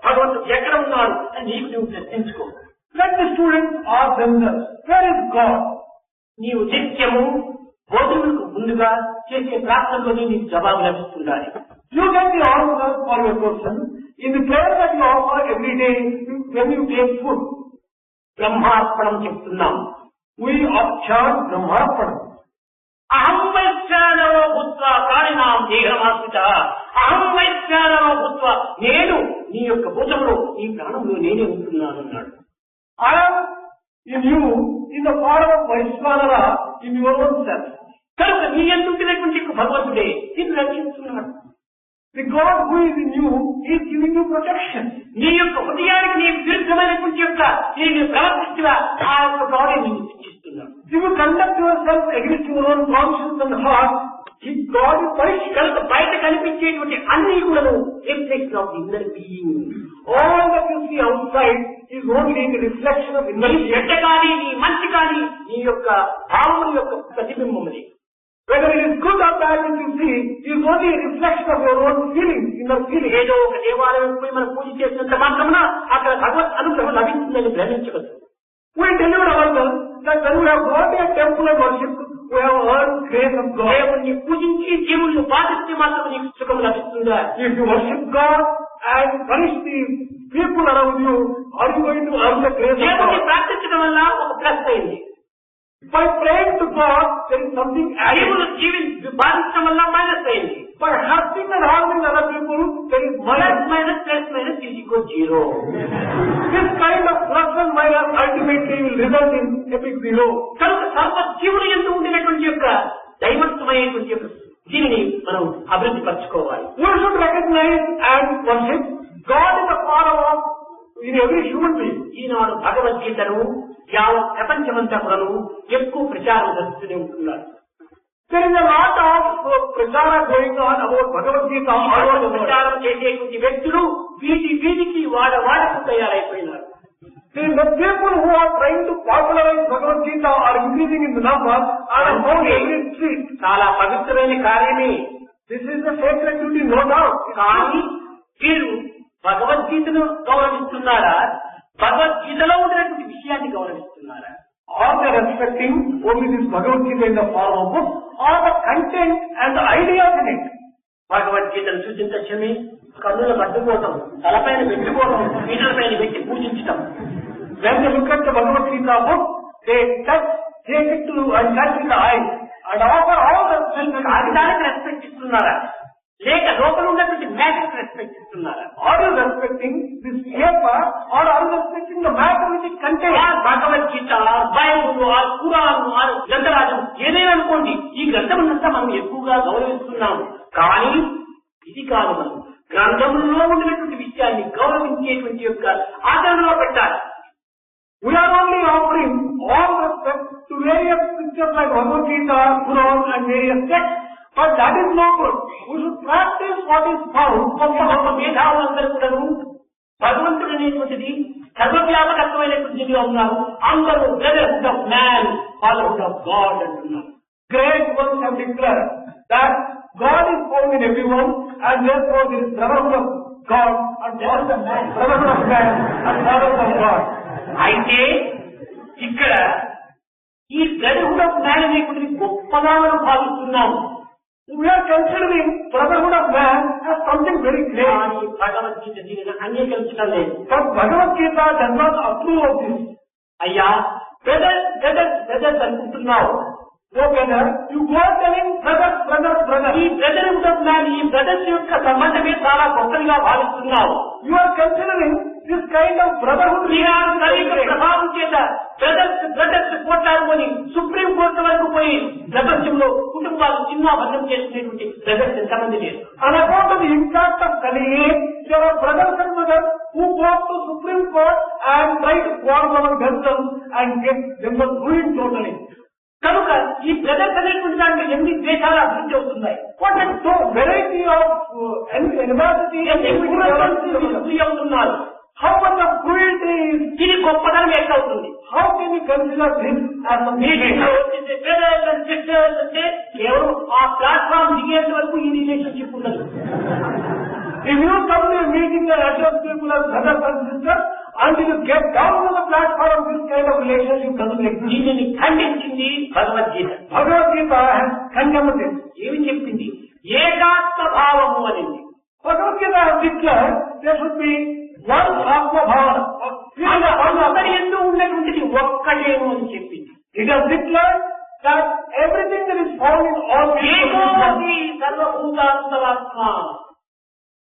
భగవంతుడు ఎక్కడ ఉన్నాడు అని నీకు నువ్వు ప్రశ్నించుకో. Let the students ask themselves, where is God? నీవు నిత్యము భోజనకు ముందుగా చేసే ప్రార్థనలోనే నీకు జవాబు లభిస్తుండాలి. You get the answer for your question in the prayer that you offer every day when you take food. బ్రహ్మార్పణం చెప్తున్నాం. We chant Brahmarpanam. అహం వైశ్వానరో భూత్వా ప్రాణినాం దేహమాశ్రిత. అహం వైశ్వానరో భూత్వా, నేను నీ యొక్క భూతంలో నీ ప్రాణంలో నేనే ఉంటున్నాను అన్నాడు. I am in you in the form of Vaishvanara in your own self. కనుక నీ ఎందుకున్నటువంటి భగవంతుడే నిన్ను రక్షిస్తున్నాడు. The God who is in you is giving you protection. నీ యొక్క హృదయానికి నీ విరుద్ధమైనటువంటి యొక్క నేను ప్రవర్తిస్తున్నా ఆ యొక్క గాడే నిన్ను శిక్షిస్తున్నాడు. If you conduct yourself against your own conscience and heart, God is punishing. కనుక బయట కనిపించేటువంటి అన్ని కూడా reflection of inner being. All that you see outside is only the reflection of inner being. చెడ్డ కానీ నీ మంచి కానీ నీ యొక్క భావముల యొక్క ప్రతిబింబముది. Whether it is good or bad which you see is only a reflection of your own feelings, inner feelings. ఏదో ఒక దేవాలయం పోయి మనం పూజ చేసినంత మాత్రమున అక్కడ భగవత్ అనుగ్రహం లభిస్తుందని భ్రమించవచ్చు. We delude ourselves that when we have gone to a temple and worship, we have earned grace of God. దేవుణ్ణి పూజించి జీవుల్ని బాధిస్తే మాత్రం నీకు సుఖం లభిస్తుందా? If you worship God and punish the people around you, are you going to earn the grace of దేవుణ్ణి God? ప్రార్థించడం వల్ల ఒక ప్లస్ అయింది. By praying to God, there is something added. జీవులు బాధించడం వల్ల మైనస్ అయింది. By hurting and harming other people, there is minus. Minus is equal zero. This kind of plus and minus ultimately will result in a big zero. కనుక సర్వ జీవులు ఎందుకు ఉండినటువంటి యొక్క దైవత్వమైనటువంటి యొక్క దీనిని మనం అభివృద్ధి పరచుకోవాలి. You should recognize and worship God in the form of in every human being. ఈనాడు భగవద్గీతను యావత్ ప్రపంచమంతా కూడాను ఎక్కువ ప్రచారం జరుగుతూనే ఉంటున్నారు. There is a lot of prachara going on about Bhagavad Gita all over the world. ప్రచారం చేసేటువంటి వ్యక్తులు వీధికి వాడకు తయారైపోయినారు. The people who are trying to popularize Bhagavad Gita are increasing in the number and are found every street. చాలా పవిత్రమైన కార్యమే. This is the sacred duty, no doubt. కానీ వీరు భగవద్గీతను గౌరవిస్తున్నారా, భగవద్గీతలో ఉన్నటువంటి విషయాన్ని గౌరవిస్తున్నారా? Or they are respecting only this Bhagavad Gita in the form of book, or the content and the ideas in it. భగవద్గీతను సూచించడమే కన్నుల పట్టుకోవటం, తలపైన పెట్టుకోవటం, పీటలపైన పెట్టి పూజించటం. When they look at the Bhagavad Gita book, they take it to and touch with the eyes and offer all the కాగితానికి respect ఇస్తున్నారా, లేక లోపల ఉన్నటువంటి మ్యాటర్ రెస్పెక్ట్ ఇస్తున్నారా? Are you respecting this paper or are you respecting the matter which it contains? Bhagavad Gita, Bible, Quran, గ్రంథరాజం ఏదైనా అనుకోండి, ఈ గ్రంథమునంతా మనం ఎక్కువగా గౌరవిస్తున్నాము. కానీ ఇది కాదు, మనం గ్రంథంలో ఉన్నటువంటి విషయాన్ని గౌరవించేటువంటి యొక్క ఆచరణలో పెట్టాలి. We are only offering all respect to various scriptures like Bhagavad Gita, Quran and various texts. But that is no good. We should practice what is found. గొప్ప మేధావులందరూ కూడా భగవంతుడు అనేటువంటిది సర్వవ్యాపకత్వమైనటువంటిదిగా ఉన్నారు. అందరూ brotherhood of man, fatherhood of God అంటున్నారు. Great ones have declared that God is found in everyone and therefore there is brotherhood of God and brotherhood of man and fatherhood of God. అయితే ఇక్కడ ఈ brotherhood of man అనేటువంటిది గొప్పగా మనం భావిస్తున్నాము. We are considering brotherhood of man as something very great. కానీ భగవద్గీత దీనిని అంగీకరించడం లేదు. But Bhagavad Gita does not approve of this. అయ్యా బ్రదర్స్ అనుకుంటున్నావు. No brother, you go telling brothers ఈ బ్రదర్హుడ్ ఆఫ్ మ్యాన్, ఈ బ్రదర్స్ యొక్క సంబంధమే చాలా గొప్పదిగా భావిస్తున్నావు. You are considering this kind of brotherhood. ఈనాడు కలియుగ ప్రభావం చేత బ్రదర్స్ పోట్లాడుకొని సుప్రీం కోర్టు వరకు పోయి ప్రపంచంలో కుటుంబాలు చిన్నాభద్రం చేసుకునేటువంటి బ్రదర్స్ ఎంతమంది లేరు. On account of the impact of Kali, there are brothers and mothers who go up to Supreme Court and try to quarrel among themselves and get themselves ruined totally. కనుక ఈ brothers అనేటువంటి దాంట్లో ఎన్ని దేశాలు అభివృద్ధి అవుతున్నాయి. What a so variety of animosity and free అవుతున్నారు. How much of cruelty is ఇది గొప్పదనం ఎట్లవుతుంది. How can you consider this as a meeting? Brothers and sisters అంటే కేవలం ఆ ప్లాట్ఫామ్ దిగేంత వరకు ఈ రిలేషన్షిప్ ఉండదు. If you come to a meeting and address people as brothers and sisters, until you get down to the platform, this kind of relationship doesn't exist. దీనిని ఖండించింది Bhagavad Gita. Bhagavad-gita has condemned it. ఏమి చెప్పింది? ఏకాత్మ భావము అనేది. Bhagavad-gita has declared there should be one Atma Bhavana. అందరి ఎందు ఉన్నటువంటిది ఒక్కటేను అని చెప్పింది. It has declared that everything that is found in all ఏకోపి సర్వభూతాంతరాత్మ.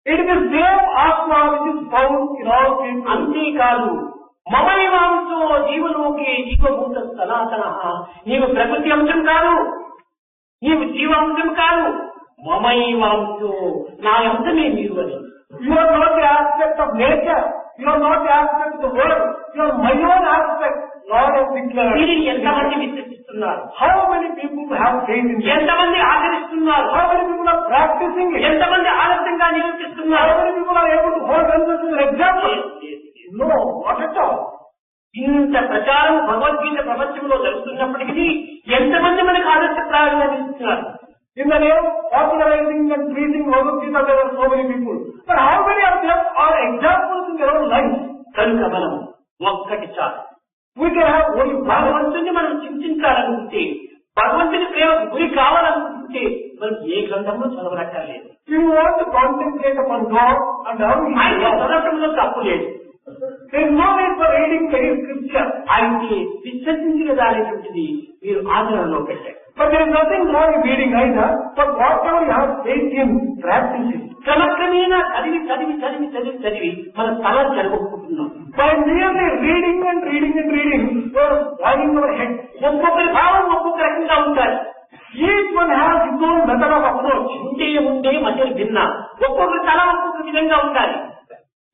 It is the same Atma which is found in all people. అంతేకాదు మమైవాంశో జీవలోకే జీవభూత సనాతన. నీవు ప్రకృతి అంశం కాదు, నీవు జీవాంశం కాదు, మమైవాంశో నా అంశమే నీవు అని. You are not the aspect of nature. You are not the aspect of the world. You are my own aspect. Lord has declared. దీనిని ఎంతమంది విశ్వసిస్తున్నారు? How many people have faith in this? ఎంతమంది ఆచరిస్తున్నారు? How many people are practicing it? ఎంతమంది ఆలస్యంగా నిరూపిస్తున్నారు? How many people are able to hold themselves as an example? No, not at all. ఇంత ప్రచారం భగవద్గీత ప్రపంచంలో జరుగుతున్నప్పటికీ ఎంతమంది మనకు ఆదర్శప్రాయంగా నిలుస్తున్నారు? In the name of popularizing and preaching Bhagavad-gita, there are so many people. But how many of them are examples in their own lives? కనుక మనం ఒక్కటి చాలు. We can have only one. భగవంతుని మనం చింతించాలనుకుంటే, భగవంతుని ప్రేమ గురి కావాలనుకుంటే మనం ఏ గ్రంథంలో చదవనక్కర్లేదు. If you want to concentrate upon God and how He ఆయన is, చదవటంలో తప్పు లేదు. there is no need for reading any scripture. అయితే విశ్వసించిన దానేటువంటిది మీరు ఆచరణలో పెట్టారు. But there is nothing wrong in reading either. But whatever you have faith in, practice it. క్రమక్రమేణా చదివి మన తల జరుగుతున్నాం. By merely reading and reading and reading, you are boiling your head. ఒక్కొక్కరి భావం ఒక్కొక్క రకంగా ఉంటాయి. Each one has his own method of approach. ఉండే మధ్యలో భిన్న. ఒక్కొక్కరి తల ఒక్కొక్క విధంగా ఉండాలి.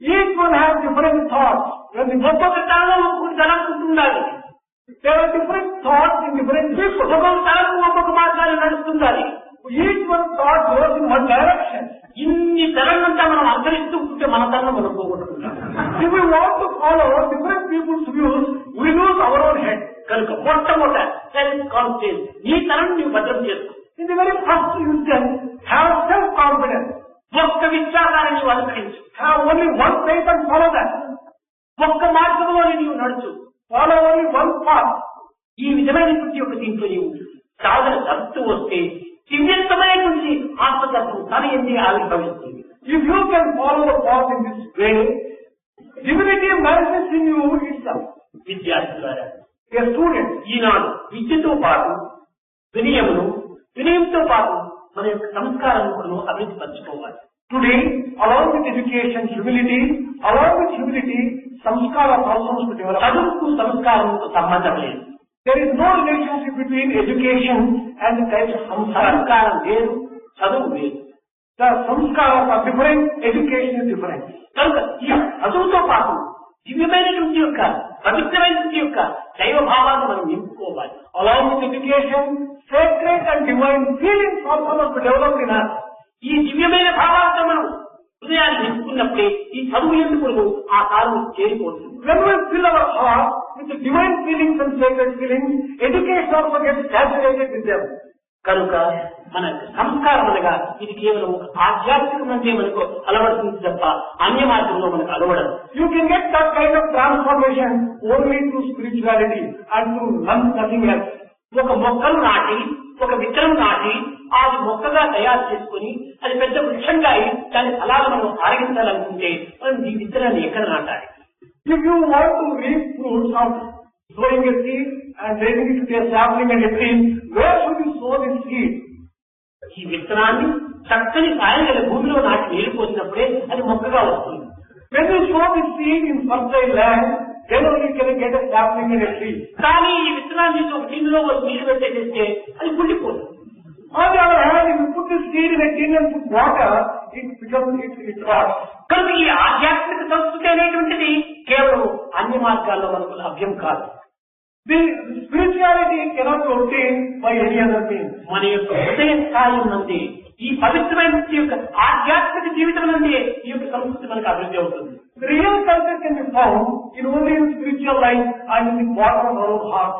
Each one has different thoughts. ఒక్కొక్క తలలో ఒక్కొక్కటి తలంటుండాలి. There are different thoughts in different people. ఒక్కొక్క తలకు ఒక్కొక్క మార్గాన్ని నడుస్తుండాలి. Each one's thought goes in one direction. ఇన్ని తలనంతా మనం అనుసరిస్తూ ఉంటే మన తలను మనం పోగొట్టుకుంటాం. If we want to follow different people's views, we lose our own head. కనుక మొట్టమొదట సెల్ఫ్ కాన్ఫిడెన్స్, నీ తలను నీవు భద్రం చేసుకో. In the very first instance, have self-confidence. ఒక్క విశ్వాసాన్ని నీవు అనుసరించు. Have only one faith and follow that. ఒక్క మార్గంలో నీవు నడుచు. Follow only one path. ఈ విధమైనటువంటి ఒక దీంట్లో నీవు సాధన జరుపుతూ వస్తే దివ్యత్వమైనటువంటి ఆత్మతత్వం తన ఎందే ఆవిర్భవిస్తుంది. If you can follow the path in this way, divinity manifests in you itself. విద్యార్థులారా, A student, ఈనాడు విద్యతో పాటు వినయంతో పాటు మన యొక్క సంస్కారాన్ని కూడా అభివృద్ధి పరచుకోవాలి. today, along with education, humility, samskaras also must be developed. చదువుకు సంస్కారంతో సంబంధం లేదు. There is no relationship between education and the types of samskara. సంస్కారం వేరు, చదువు వేరు. The samskaras are different, education is different. కనుక ఈ చదువుతో పాటు దివ్యమైనటువంటి యొక్క పవిత్రమైనటువంటి యొక్క దైవ భావాన్ని మనం నింపుకోవాలి. Along with education, sacred and divine feelings also must be developed in us. ఈ దివ్యమైన భావాలతో మనం హృదయాన్ని నింపుకున్నప్పుడే ఈ చదువు ఎందుకు ఆ కాలం చేరిపోతుంది. When we fill our heart with the divine feelings and sacred feelings, education also gets saturated with them. కనుక మన సంస్కారం అనగా ఇది కేవలం ఒక ఆధ్యాత్మికమంటే మనకు అలవడుతుంది తప్ప అన్య మార్గంలో మనకు అలవడదు. You can get that kind of transformation only through spirituality and through nothing else. ఒక మొక్కను నాటి, ఒక విత్తనం నాటి, అది మొక్కగా తయారు చేసుకుని అది పెద్ద వృక్షంగా అయి దాని ఫలాలు మనం ఆరగించాలనుకుంటే మనం ఈ విత్తనాన్ని ఎక్కడ నాటాలి? If you want to reap fruits of sowing a seed and raising it to a sapling and a tree, where should you sow this seed? ఈ విత్తనాన్ని చక్కని సాయంగల భూమిలో నాటి నీళ్లు పోసినప్పుడే అది మొక్కగా వస్తుంది. When you sow the seed in fertile land, then only can you get a sapling and a tree. కానీ ఈ విత్తనాన్ని ఒక టిన్నులో నీళ్లు పెట్టేస్తే అది కుళ్ళిపోతుంది. On the other hand, if you put the seed in a tin and put water, it rots. కనుక ఈ ఆధ్యాత్మిక సంస్కృతి అనేటువంటిది కేవలం అన్ని మార్గాల్లో మనకు లభ్యం కాదు. The spirituality cannot be obtained by any other means. మన యొక్క హృదయ స్థాయి నుండి ఈ పవిత్రమైన యొక్క ఆధ్యాత్మిక జీవితం నుండి ఈ యొక్క సంస్కృతి మనకు అభివృద్ధి అవుతుంది. The real culture can be found in only in spiritual life and in the bottom of our own heart.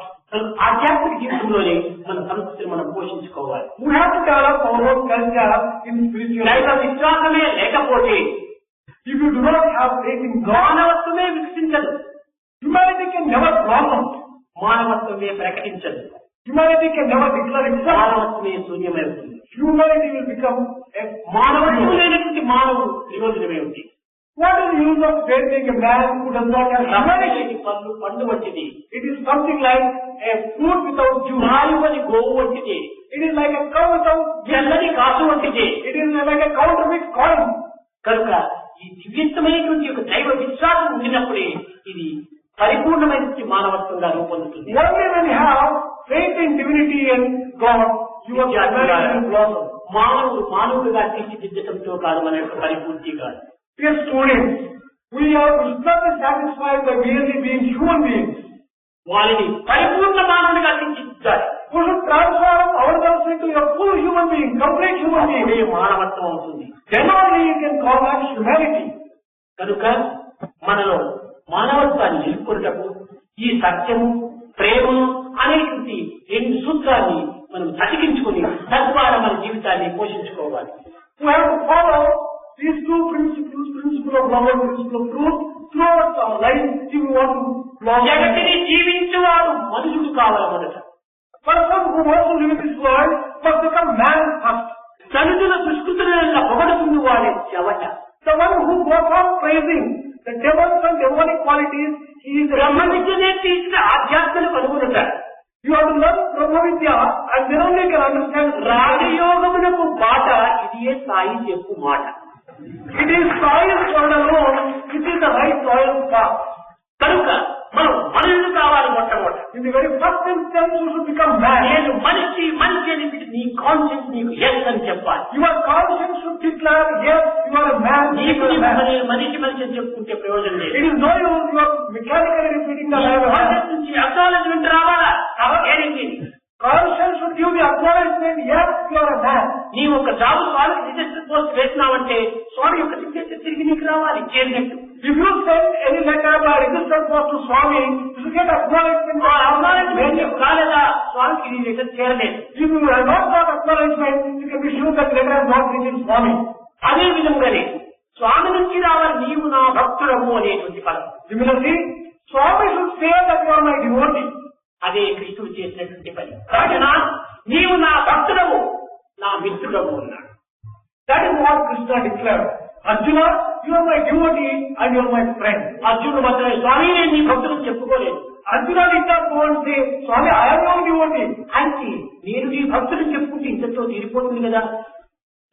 ఆధ్యాత్మిక జీవితంలోనే మన సంస్కృతిని మనం పోషించుకోవాలి. We have to develop our own culture in spiritual life. విశ్వాసమే లేకపోతే, if you do not have faith in God, మానవత్వమే వికసించదు. humanity can never blossom. మానవత్వమే ప్రకటించదు. Humanity can never declare itself. మానవత్వమే శూన్యమవుతుంది. Humanity will become a మానవత్వం లేనటువంటి మానవుడు ప్రయోజనమే ఉంది. What is the use of creating a man who does not have humanity? పండు వంటిది. It is something like a fruit without juice. నాయువని గోవు వంటిది. It is like a cow without తెల్లని కాసు వంటిది. It is like a counterfeit coin. కనుక ఈ దివ్యమైనటువంటి యొక్క దైవ విశ్వాసం ఉండినప్పుడే ఇది పరిపూర్ణమైన మానవత్వంగా రూపొందుతుంది. Only when you have faith in divinity and God, you are humanity will blossom. మానవుడుగా తీర్చిదిద్దటంతో కాదు మన యొక్క పరిపూర్తి కాదు. Dear students, we are not satisfied by merely being human beings. వాళ్ళని పరిపూర్ణ మానవుడిగా తీర్చిదిద్దాలి. We should transform ourselves into a full human being, complete human being. మానవత్వం అవుతుంది. Then only you can call that humanity. కనుక మనలో మానవత్వాన్ని నిలుపుకున్నటప్పుడు ఈ సత్యము, ప్రేమను అనేటువంటి రెండు సూత్రాన్ని మనం అతికించుకుని తద్వారా మన జీవితాన్ని పోషించుకోవాలి. We have to follow these two principles, principle of love and principle of truth, throughout our life if we want to blossom. జగతిని జీవించేవాడు మనుషుడు కావాలి మొదట. Person who wants to live in this world must become man first. తనుజుల దుష్కృతుల పొగడుకున్న వాడే చెవట. The one who goes on praising the devils and demonic qualities, he is బ్రహ్మవిద్యనే తీసిన ఆధ్యాత్మను కనుగొనుతాడు. You have to learn Brahma Vidya and then only you can understand. రాజయోగమునకు బాట ఇదియే సాయి చెప్పు మాట. It is soil soil alone, it is the right soil path. కనుక మనం మనుషులు కావాలి మొట్టమొదట. In the very first instance you should become man. నేను మనిషి అని నీ కాన్షియన్స్ నీకు ఎస్ అని చెప్పాలి. Your conscience should declare yes, you are a man. నీకు మనిషి అని చెప్పుకుంటే ప్రయోజనం లేదు. It is no use you are mechanically repeating the life of man. నుంచి అక్నాలెడ్జ్మెంట్ రావాలా? Conscience should give the acknowledgement, yes, you are a man. నీవు ఒక జాబ్ స్వామికి రిజిస్టర్ పోస్ట్ వేసినావంటే స్వామి యొక్క సిగ్నేచర్ తిరిగి నీకు రావాలి చేరినట్టు. If you send any letter by registered post to Swami, you should get acknowledgement. Acknowledgement కాలేదా స్వామికి ఈ లెటర్ చేరలేదు. If you have not got acknowledgement, you can be sure that letter has not reached Swami. అదే విధంగానే స్వామి నుంచి రావాలి నీవు నా భక్తుడము అనేటువంటి పదం. Similarly, Swami should say that you are my devotee. అదే కృష్ణుడు చేసినటువంటి పని. రాజనా నీవు నా భక్తుడము నా మిత్రుడము అన్నాడు. That is what Krishna declared. Arjuna, you are my devotee and you are my friend. అర్జునుడు మాత్రమే స్వామి నేను నీ భక్తుడు చెప్పుకోలేదు. Arjuna did not go and say, Swami, I am your devotee. అంటే నేను నీ భక్తుడు చెప్పుకుంటే ఇంతతో తీరిపోతుంది కదా,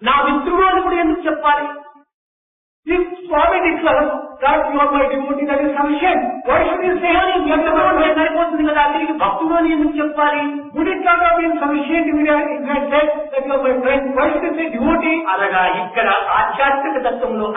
నా మిత్రుడు అని కూడా ఎందుకు చెప్పాలి? If Swami declares that you are my devotee, that is sufficient. Why should you say సరిపోతుంది కదా, తిరిగి భక్తుడు అని ఎందుకు చెప్పాలి? Would it not have been sufficient if you had said that you are my friend? Why should you say devotee? అనగా ఇక్కడ ఆధ్యాత్మిక తత్వంలో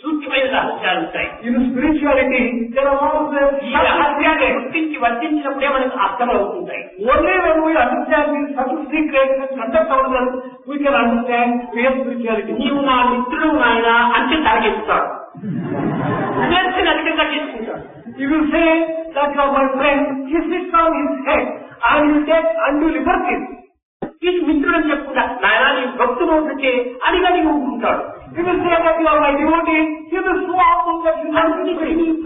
సూక్ష్మమైన రహస్యాలు ఉంటాయి. In spirituality, there are also ఈ రహస్యాన్ని గుర్తించి వర్తించినప్పుడే మనకు అర్థమవుతుంటాయి. Only when we understand these subtle secrets and conduct ourselves, we can understand real spirituality. నీవు నా మిత్రుడు నాయన అంటే తరగిస్తాడు, విదేశీ అధికంగా తీసుకుంటాడు. If you say that you are my friend, he sits on his head and you take undue liberties. ఈ మిత్రుడు అని చెప్పుకుంటా నాయన నీ భక్తుడు ఉంటే అడిగా నీవు ఉంటుంటాడు. If you say that you are my devotee, he will so often that you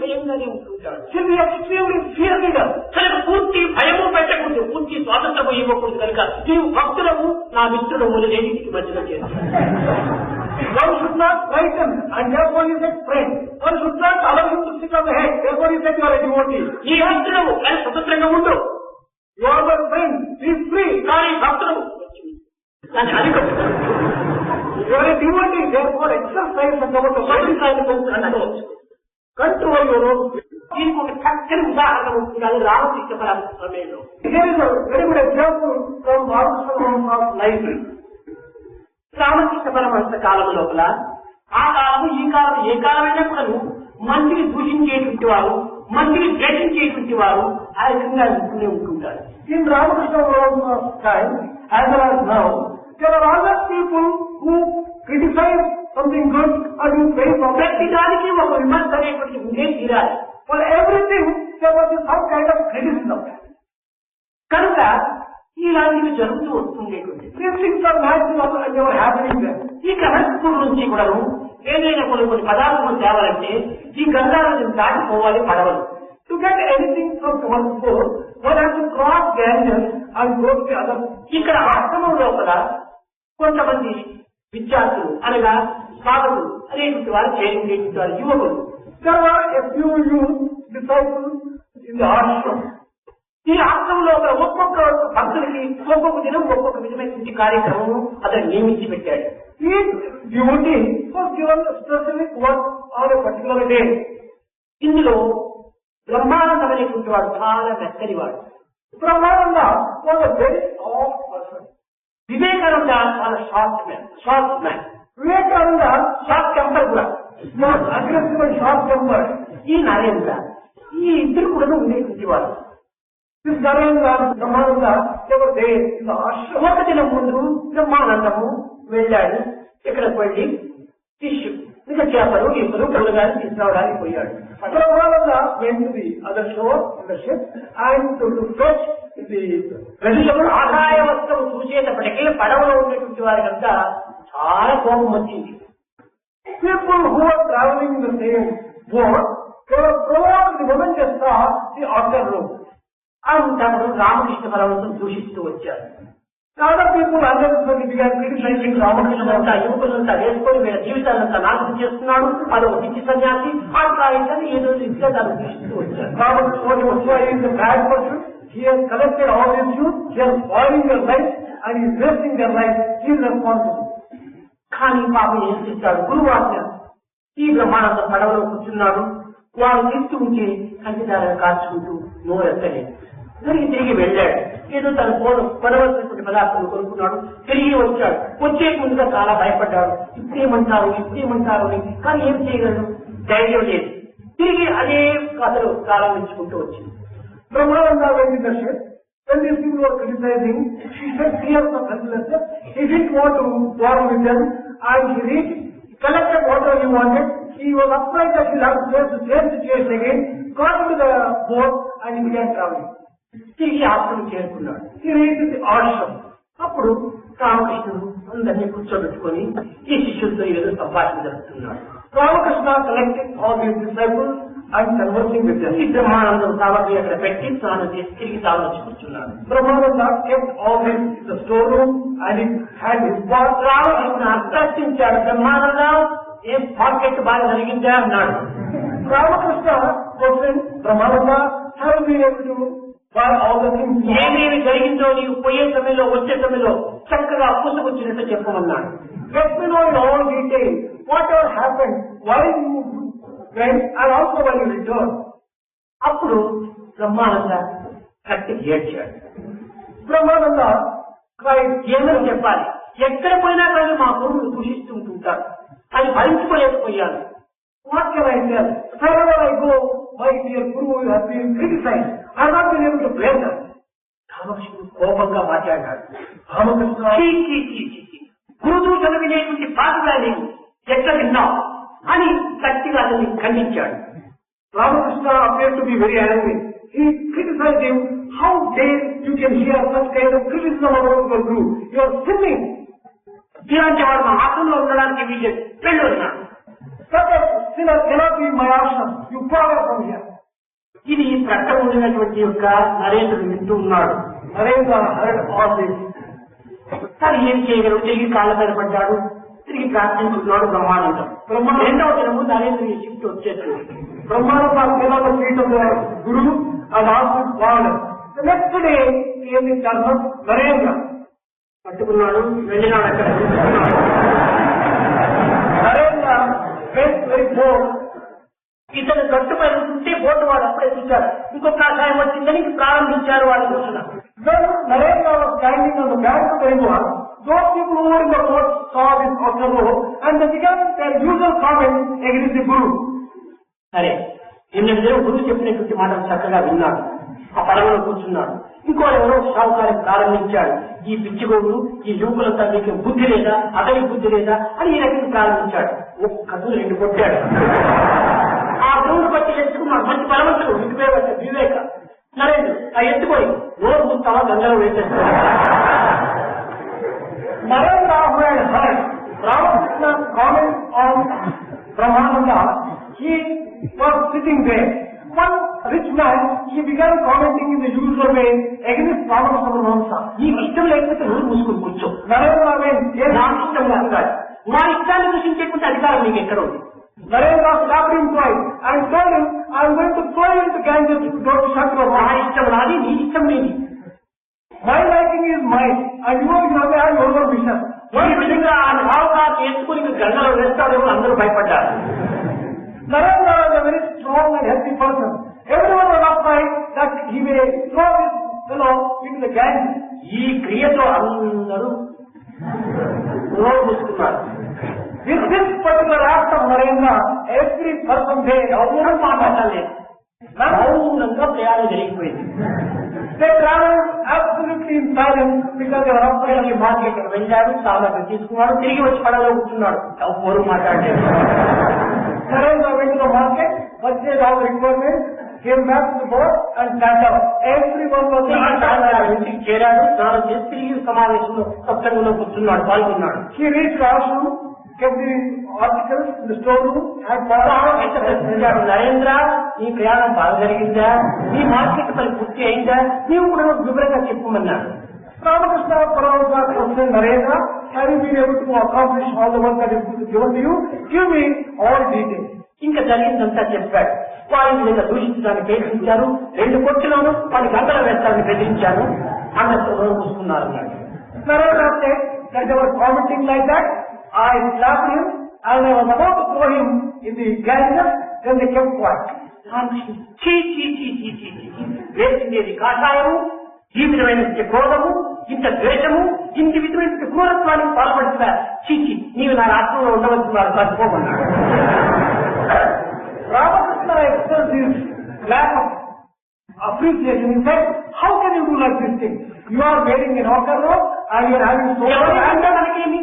భయంగానే ఉంటుంటాడు. He will be extremely fear leader. కనుక పూర్తి భయము పెట్టకూడదు, పూర్తి స్వాతంత్రము ఇవ్వకూడదు. కనుక నీవు భక్తుడము నా మిత్రుడము రెండింటికి మధ్యలో చేస్తాడు. One should not frighten and therefore he said friend. One should not allow him to sit on the head, therefore he said you are a devotee. నీ మిత్రుడము కానీ స్వతంత్రంగా ఉండు. You are my friend, he is free. కానీ భక్తుడు దాన్ని అరికట్టు. Your devotee, therefore exercise and అనుకోవచ్చు. control your own. దీనికి ఒక చక్కని ఉదాహరణ ఉంటుంది, అది రామకృష్ణ పరమహంస సమయంలో. Here is a very good example from Ramakrishna's life. Ramakrishna Paramahamsa కాలం లోపల ఆ కాలము ఈ కాలం ఏ కాలమైనా కూడా మంచిని దూషించేటువంటి వారు, మంచిని ద్వేషించేటువంటి వారు ఆ రకంగా ఉంటూనే ఉంటుంటారు. In Ramakrishna's time, as well as now, there are other people who criticize something good and who praise something. ప్రతి దానికి ఒక విమర్శ అనేటువంటి ఉండే తీరాలి. For everything, there must be some kind of criticism. కనుక ఇలాంటివి జరుగుతూ వస్తుండేటువంటి These things are natural and they are happening there. ఈ కనకపూర్ నుంచి కూడా ఏదైనా కొన్ని పదార్థాలు తేవాలంటే ఈ గంగాలను దాటిపోవాలి పడవలు. To get anything from Kamalpur, one has to cross Ganges and go to the other. ఇక్కడ ఆశ్రమం లోపల కొంతమంది విద్యార్థులు అనగా సాధకులు అనేటువంటి వారు చేరుకునేటువంటి వారు యువకులు. There were a few youth disciples in the ashram. ఈ ఆశ్రమంలో ఒక్కొక్క భక్తులకి ఒక్కొక్క దినం ఒక్కొక్క విధమైనటువంటి కార్యక్రమం అతను నియమించి పెట్టాడు. Each devotee was given a specific work on a particular day. ఇందులో బ్రహ్మానందం అనేటువంటి వాడు చాలా మెత్తని వాడు. Brahmananda was a very soft person. Vivekananda చాలా short man. Vivekananda short temper కూడా. was aggressive and short-tempered. ఈ నరేంద్ర ఈ ఇద్దరు కూడా ఉండేటువంటి వాడు. This Narendra and Brahmananda, they were there in the ashram. ఒక దినం ముందు బ్రహ్మానందము వెళ్ళాడు. ఇక్కడికి వెళ్ళి ఫిష్ ఇంకా చేపలు ఇద్దరు పిల్లగాని తీసుకురావడానికి పోయాడు. Brahmananda went to the other shore in the ship and to fetch the vegetable. ఆదాయ వస్తువు చూసేటప్పటికీ పడవలో ఉండేటువంటి వారికంతా చాలా కోపం వచ్చింది. People who were traveling in the same boat, they were provoked the moment they saw the outer room. అంతప్పుడు Ramakrishna పరమహంసను దూషిస్తూ వచ్చారు. The other people unnecessarily began criticizing రామకృష్ణంతా Ramakrishna. యువకులంతా వేసుకొని వీళ్ళ జీవితాలంతా నాశనం చేస్తున్నాడు, అది ఒక పిచ్చి సన్యాసి అట్లా ఇట్లని ఏదో ఇట్లా దాన్ని దూషిస్తూ వచ్చారు. Ramakrishna was saying the bad person. He has collected all these youth, he is spoiling their life and he is wasting their life. He is responsible. కానీ పాపం ఏం చేశాడు, గురువాజ్ఞ. ఈ బ్రహ్మానంద పడవలో కూర్చున్నాడు. వారు తీస్తూ ఉంటే కంటిదారాన్ని కాల్చుకుంటూ నోరెత్తలేదు. తిరిగి వెళ్ళాడు. ఏదో తన కొనవలసినటువంటి పదార్థాలు కొనుక్కున్నాడు. తిరిగి వచ్చాడు. వచ్చే ముందుగా చాలా భయపడ్డాడు. ఇప్పుడేమంటారు అని. కానీ ఏం చేయగలడు, ధైర్యం లేదు. తిరిగి అదే కథలు ప్రారంభించుకుంటూ వచ్చింది. Brahmananda went in the ship. When these people were criticizing, he said tears of helplessness. He didn't want to quarrel with them and he reached, collected whatever he wanted. He was afraid that he'll have to face the same situation again, got into the boat and he began traveling. తిరిగి ఆశ్రమం చేరుకున్నాడు. He reached the ashram. అప్పుడు రామకృష్ణుడు అందరినీ కూర్చోబెట్టుకొని ఈ శిష్యులతో ఏదో సంభాషణ జరుపుతున్నాడు. Ramakrishna collected all his disciples and conversing with them. ఈ బ్రహ్మానందం సామగ్రి అక్కడ పెట్టి స్నానం చేసి తిరిగి తాను వచ్చి కూర్చున్నాడు. Brahmananda kept all this in the storeroom and he had his bath. Ramakrishna ప్రశ్నించాడు, బ్రహ్మానందం ఏం పాకెట్ బాగా జరిగిందా అన్నాడు. Ramakrishna questioned Brahmananda, have you been able to buy all the things? ఏమేమి జరిగిందో నీవు పోయే సమయంలో వచ్చే సమయంలో చక్కగా పూసుకొచ్చినట్టు చెప్పమన్నాడు. Let me know in all detail whatever happened, why you went and also when you returned. అప్పుడు బ్రహ్మానంద గట్టిగా ఏడ్చాడు. Brahmananda cried, ఏమని చెప్పాలి, ఎక్కడ పోయినా కానీ మా గురువులు దూషిస్తుంటుంటారు, అది భరించుకోలేకపోయాను. what can I tell? Wherever I go, my dear Guru has been criticized. I have not been able to blame them. రామకృష్ణుడు కోపంగా మాట్లాడాడు. Ramakrishna, గురుదూషణ వినేటువంటి బాధగా నీవు ఎట్లా విన్నావు అని గట్టిగా అతన్ని ఖండించాడు. Ramakrishna appeared to be very angry. He criticized him. How dare you can hear such kind of criticism about your Guru? You are sinning. ఇలాంటి వాడు మా ఆశ్రమంలో ఉండడానికి వీలేదు, వెళ్ళొన్నాడు. Such a sinner cannot be in my ashram. You go away from here. ఇది ప్రక్క ఉండినటువంటి యొక్క నరేంద్రుడు వింటూ ఉన్నాడు. Narendra heard all this. తను ఏం చేయగలడు, తిరిగి కాళ్ళ మీద పడ్డాడు. తిరిగి ప్రార్థించుకున్నాడు బ్రహ్మానందం. రెండవ దినము నరేంద్ర షిఫ్ట్ వచ్చేసింది. Brahmananda fell on the feet of the Guru and asked his pardon. The next day came the turn of Narendra. పట్టుకున్నాడు, వెళ్ళినాడు. అక్కడ Narendra felt very bored. ఇతను గట్టుపై ఉంటే బోటు వాడు అప్పుడే చూశారు. ఇంకొక కాషాయం వచ్చిందని ప్రారంభించారు వాళ్ళు కూర్చున్నారు. When Narendra was standing on the bank of the river, those people who were in the boat saw this outer road and they began their usual comments against the Guru. సరే, నిన్న గురువు చెప్పినటువంటి మాటలు చక్కగా విన్నాడు. ఆ పడవలో కూర్చున్నాడు. ఇంకో ఎవరో షావుకారం ప్రారంభించాడు. ఈ పిచ్చిగోడు, ఈ యువకులంతా మీకు బుద్ధి లేదా, అతనికి బుద్ధి లేదా అని ఈ రకంగా ప్రారంభించాడు. ఒక్కదు 2 కొట్టాడు. ఆ గురువును బట్టి ఎత్తుకున్నాడు. మంచి బలవంతుడు, వివేక నరేంద్ర ఆ ఎత్తుకొని నోరు చూస్తావా గంగలో వేసేస్తాడు. Narendra who had heard Ramakrishna's comments on Brahmananda, he was sitting there. One rich man, he began commenting in the usual way against Ramakrishna Paramahamsa. నీకు ఇష్టం లేకపోతే నోరు మూసుకుని కూర్చో. Narendra went, నాకు ఇష్టం కాదు, మా ఇష్టాన్ని దూషించేటువంటి అధికారం నీకు ఎక్కడ ఉంది? Narendra slapped him twice and told him, I am going to throw you into Ganges if you don't shut your నా mouth. ఇష్టం నాది, నీ ఇష్టం నీది. My liking is mine and you have to have your own vision. ఈ విధంగా ఆ భావకాన్ని ఎత్తుకుని గంగలో వేస్తాడేమో అందరూ భయపడ్డారు. Narendra is a very strong and healthy person. Everyone was afraid that he may throw this fellow into the Ganges. ఈ క్రియతో అందరూ నోరు మూసుకున్నారు. With this particular act of Narendra, every person there, ఎవరూ మాట్లాడలేదు. మౌనంగా ప్రయాణం జరిగిపోయింది. they traveled absolutely in silence because they were afraid of the market వెళ్ళాడు, సామాగ్రి తీసుకున్నాడు, తిరిగి వచ్చి పడవలో కూర్చున్నాడు. ఎవరు మాట్లాడలేదు. Narendra went to the market, purchased all the requirements, came back to the boat and sat down. Everyone was ఇంటికి చేరాడు, స్నానం చేసి తిరిగి సమావేశంలో సత్సంగంలో కూర్చున్నాడు, పాల్గొన్నాడు. He reached ashram, kept the articles in the storeroom and ప్రశ్నించాడు, నరేంద్ర నీ ప్రయాణం బాగా జరిగిందా, నీ మార్కెట్ పని పూర్తి అయిందా, నీవు కూడా వివరంగా చెప్పమన్నాడు. Ramakrishna Paramahamsa questioned Narendra, have you been able to accomplish all the work that is given to you? Give me all details. ఇంకా జరిగిందంతా చెప్పాడు. వారిని నిన్న దూషించడానికి ప్రయత్నించారు, 2 కొట్టిలోనూ వారి గంటలు వేస్తారని బెదిరించాను అన్నట్టు చూసుకున్నారు. Narendra said that they were commenting like that. I slapped him and I was about to throw him in the Ganges, then they kept quiet. వేసిందేది కాషాయము, ఈ విధమైన క్రోధము, ఇంత ద్వేషము, ఇంత విధమైన క్రూరత్వానికి పాల్పడుతున్నా, చీచి నీవు నా రాష్ట్రంలో ఉండవచ్చు వారు చచ్చిపోమన్నాడు. Ramakrishna expressed his lack of appreciation. He said, how can you do like this thing? You are wearing an outer robe and you are having so much అంటే మనకేమి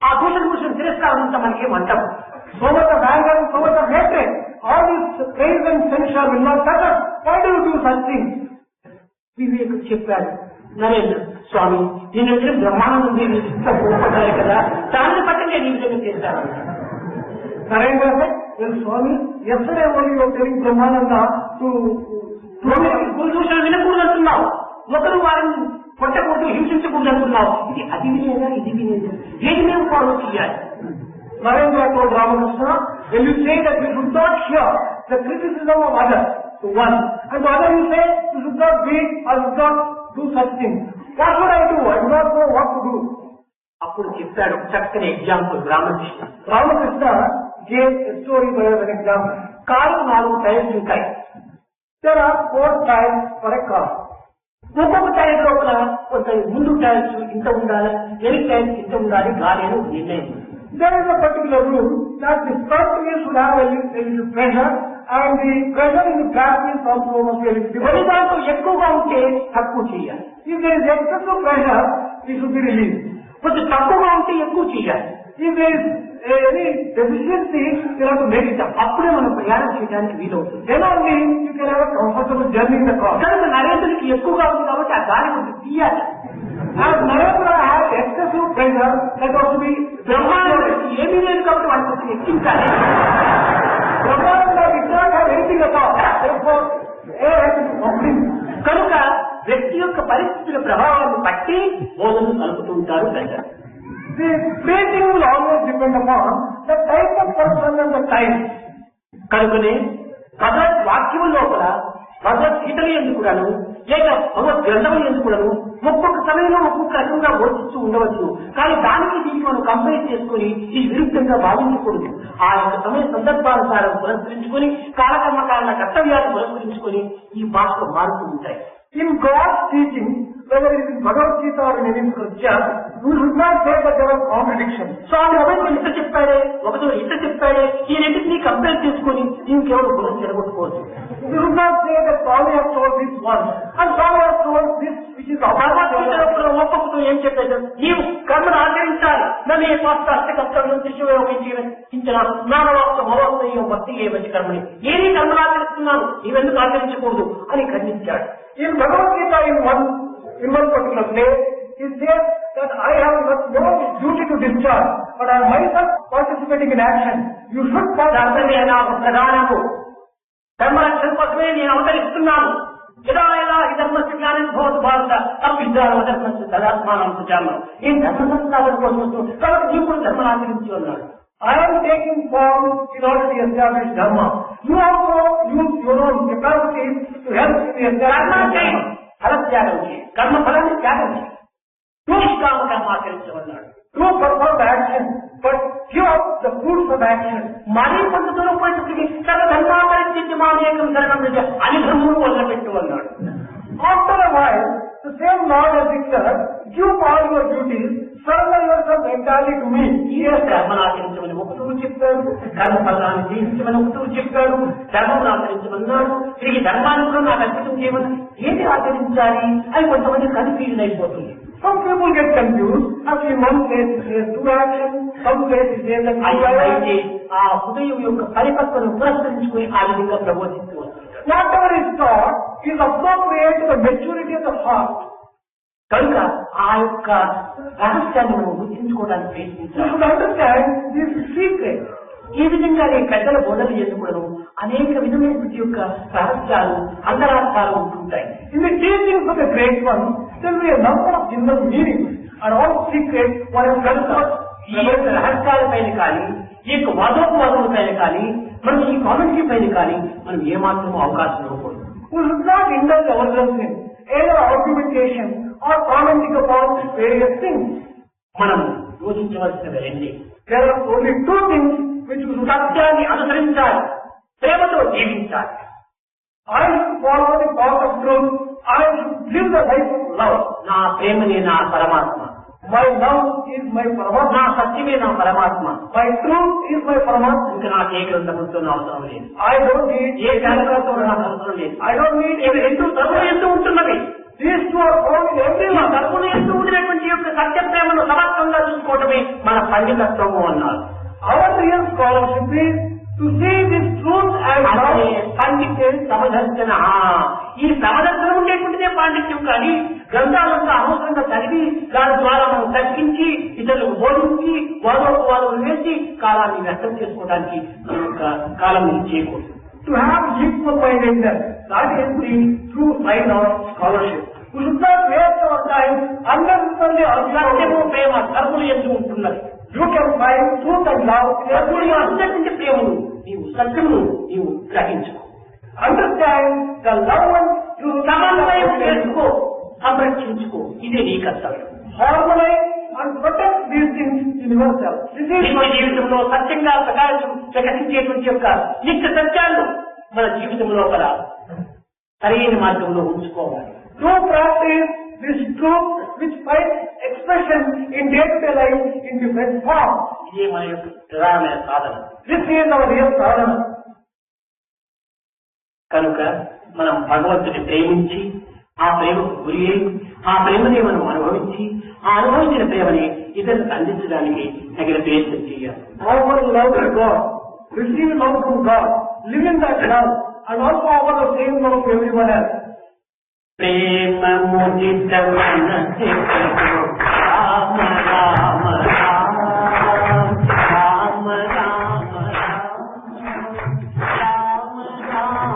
ఆ దూషణ తిరస్కారం అంతా మనకేమంటాం. so much of anger and so much of hatred. All this praise and censure will not touch us. Why do you do such things? Vivek చెప్పాడు, నరేంద్ర స్వామి నేను వచ్చిన బ్రహ్మానందం గొప్పపడ్డారు కదా, దాన్ని బట్టి నేను ఈ విధంగా చేశాను. Narendra said, well Swami, yesterday only you were telling Brahmananda to దూషణ వినకూడదు అంటున్నావు, ఒకరు వారిని కొట్టకూడదు, హింసించకూడదు అంటున్నావు. ఇది అది వినేదా, ఇది వినేదా, ఏది మేము ఫాలో చేయాలి? Narendra told Ramakrishna, when you say that you should not hear the criticism of others, to one, and to other you say you should not beat or should not do such things. What should I do? I do not know what to do. అప్పుడు చెప్పాడు చక్కని example Ramakrishna. Ramakrishna gave a story by an example. Car 4 tyres ఉంటాయి. There are 4 tires for a car. ఒక్కొక్క tyre లోపల కొంత ముందు tyres ఇంత ఉండాలి, వెనక టైర్స్ ఇంత ఉండాలి, గాలి అని నిర్ణయం. There is a particular rule that the front wheel should have a little pressure and the pressure in the back wheels also must be a little different. దాంట్లో ఎక్కువగా ఉంటే తక్కువ చేయాలి. If there is excessive pressure, it should be released. కొంచెం తక్కువగా ఉంటే ఎక్కువ చేయాలి. If there is any deficiency, you have to make it up. అప్పుడే మనం ప్రయాణం చేయడానికి వీలవుతుంది. Then only you can have a comfortable journey in the car. కనుక నరేంద్రుడికి ఎక్కువగా ఉంది కాబట్టి ఆ గాలి కొంచెం తీయాలి. As Narendra had excessive pressure, that was to be బ్రహ్మాండానికి ఏమీ లేదు కాబట్టి వాటి కొంచెం ఎక్కించాలి. Brahmananda did not have anything at all. Therefore, air had to be complete. కనుక వ్యక్తి యొక్క పరిస్థితుల ప్రభావాన్ని బట్టి బోధనలు కలుపుతూ ఉంటారు పెద్దలు. The preaching will always depend upon the type of person and the time. కనుకనే భగవత్ వాక్యం లోపల భగవద్గీతలు ఎందుకు కూడాను లేక భగవద్ గ్రంథములు ఎందుకులను ఒక్కొక్క సమయంలో ఒక్కొక్క రకంగా బోధిస్తూ ఉండవచ్చు. కానీ దానికి దీనికి మనం కంపేర్ చేసుకుని ఈ విరుద్ధంగా భావించకూడదు. ఆ యొక్క సమయ సందర్భానుసారం పురస్కరించుకొని కాలకర్మకాల కర్తవ్యాన్ని పురస్కరించుకొని ఈ భాషలు మారుతూ ఉంటాయి. In God's teaching, whether it is Bhagavad Gita or in any scripture, you should not say that there are contradictions. స్వామి ఒకటి ఇట్లా చెప్పాడే, ఒకటి ఇట్లా చెప్పాడే, ఈ రెండింటినీ కంపేర్ చేసుకుని ఇంకెవరు బుర్ర చెడగొట్టుకోవచ్చు. You should not say that Swami has told this one and Swami has told this which is ఒక్కొక్కరు ఏం చెప్పాడు, నీవు కర్మను ఆచరించాలి. నన్ను ఏ స్వాస్థ అష్టకర్తవ్యం శిశువేయించిన జ్ఞానవాక్త మోత్సయం భక్తి ఏ వచ్చి కర్మని నేనే కర్మను ఆచరిస్తున్నాను, నీవెందుకు ఆచరించకూడదు అని ఖండించాడు. In Bhagavad Gita, in one particular place, he says that I have no duty to discharge, but I am myself participating in action. You should participate. ప్రధానము ధర్మరక్షణ కోసమే నేను అవతరిస్తున్నాను. ఎలా ఎలా ఈ ధర్మస్య జ్ఞానం భవత్ భారత అభ్యుద్ధాలు ధర్మస్య తదాత్మానం సుజానం. ఈ ధర్మ సంస్థాపన కోసం వస్తూ కాబట్టి నీవు కూడా ధర్మను ఆచరించి ఉన్నాడు. I am taking form in order to establish Dharma. You also use your own capacities to help in the establishment. ఫలత్యాగం చేయి, కర్మ ఫలాన్ని త్యాగం చేయి, నిష్కామ కర్మ ఆచరించమన్నాడు. Do perform action, but give up the fruits of action. మరీ కొంత దూరం పోయేటప్పటికి సర్వధర్మాచరించి మానేకం శరణం అని బ్రహ్మను వదిలిపెట్టు అన్నాడు. After a while, the same Lord has declared, give all your duties, surrender yourself entirely to me. కర్మను ఆచరించమని ఒకటూ చెప్పాడు, కర్మ ఫలాన్ని జీవించమని ఒకటూ చెప్పాడు, ధర్మం ఆచరించమన్నాడు. తిరిగి ధర్మాన్ని కూడా నాకు అర్పితం చేయమని ఏది ఆచరించాలి అని కొంతమంది కన్ఫ్యూజన్ అయిపోతుంది. Some people get confused. As in one place it says do action, some place it says that అయితే ఆ హృదయం యొక్క పరిపక్వను పురస్కరించుకుని ఆ విధంగా ప్రబోధిస్తూ వస్తుంటారు. Whatever is taught is appropriate to the maturity of the heart. కనుక ఆ యొక్క రహస్యాన్ని మనం గుర్తించుకోవడానికి ప్రయత్నించాలి. You should understand this secret. ఈ విధంగా పెద్దల బోధన చేసుకోవడం అనేక విధమైనటువంటి యొక్క రహస్యాలు అంతరార్థాలు ఉంటుంటాయి. In the teachings of the great one, there will be a number of general meanings and all secrets one has conferred. ఈ యొక్క రహస్యాల పైన కానీ ఈ యొక్క వాదోపవాదముల పైన కానీ మనం ఈ కామెంటరీ పైన కానీ మనం ఏమాత్రం అవకాశం ఇవ్వకూడదు. We should not indulge ourselves in either argumentation or commenting upon various things. మనం యోచించవలసినవి రెండే. There are only two things which we should సత్యాన్ని అనుసరించాలి, ప్రేమతో జీవించాలి. I should follow the path of truth. I should live the life of love. నా ప్రేమనే నా పరమాత్మ. My love is my Paramatma. నా సత్యమే నా పరమాత్మ. My truth is my Paramatma. ఇంకా నాకు ఏ గ్రంథంతో అవసరం లేదు. I don't need ఏ శాస్త్రంతో నాకు అవసరం లేదు. I don't need ఇవి రెండు ధర్మం ఎందు ఉంటున్నవి. These two are found in everyone. ధర్మం ఎందు ఉండినటువంటి యొక్క సత్య ప్రేమను సమర్థంగా చూసుకోవటమే మన పండితత్వము అన్నారు. Our real scholarship is to see this truth as love. పండితే సమదర్శన. ఈ సమదర్శనం ఉండేటువంటిదే పాండిత్యం. కానీ గ్రంథాలంతా అనవసరంగా చదివి దాని ద్వారా మనం తగ్గించి ఇతరులకు బోధించి వాదోపవాదం వేసి కాలాన్ని వ్యక్తం చేసుకోవడానికి కాలం చేయకూడదు. To have equal-mindedness, that is the true sign of scholarship. We should not waste our time unnecessarily సత్యము ప్రేమ ధర్ములు ఎందు ఉంటున్నది. You can find truth and love in ధర్ములు అందరికంటే ప్రేమను నీవు సత్యమును నీవు గ్రహించుకో. Understand the love and truth. సమన్వయం చేసుకో, సంరక్షించుకో. ఇదే నీ కర్తవ్యం. Harmonize and protect these things in yourself. This is మన జీవితంలో సత్యంగా ప్రకటించేటువంటి యొక్క నిత్య సత్యాలను మన జీవితం లోపల సరైన మార్గంలో ఉంచుకోవాలి. To practice this truth which finds expression in day-to-day life in different forms. ఇదే మన యొక్క ప్రధానమైన సాధన. This is our real sadhana. కనుక మనం భగవంతుని ప్రేమించి ఆ ప్రేమకు గురి అయి ఆ ప్రేమని మనం అనుభవించి ఆ అనుభవించిన ప్రేమని ఇతరులకు అందించడానికి తగిన ప్రయత్నం చేయాలి. Offer love to God, receive love from God, live in that love, and also offer the same love to everyone else. ప్రేమ ముదిత మనసి రామ రామ రామ రామ రామ రామ రామ రామ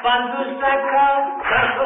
बंधु सखा सब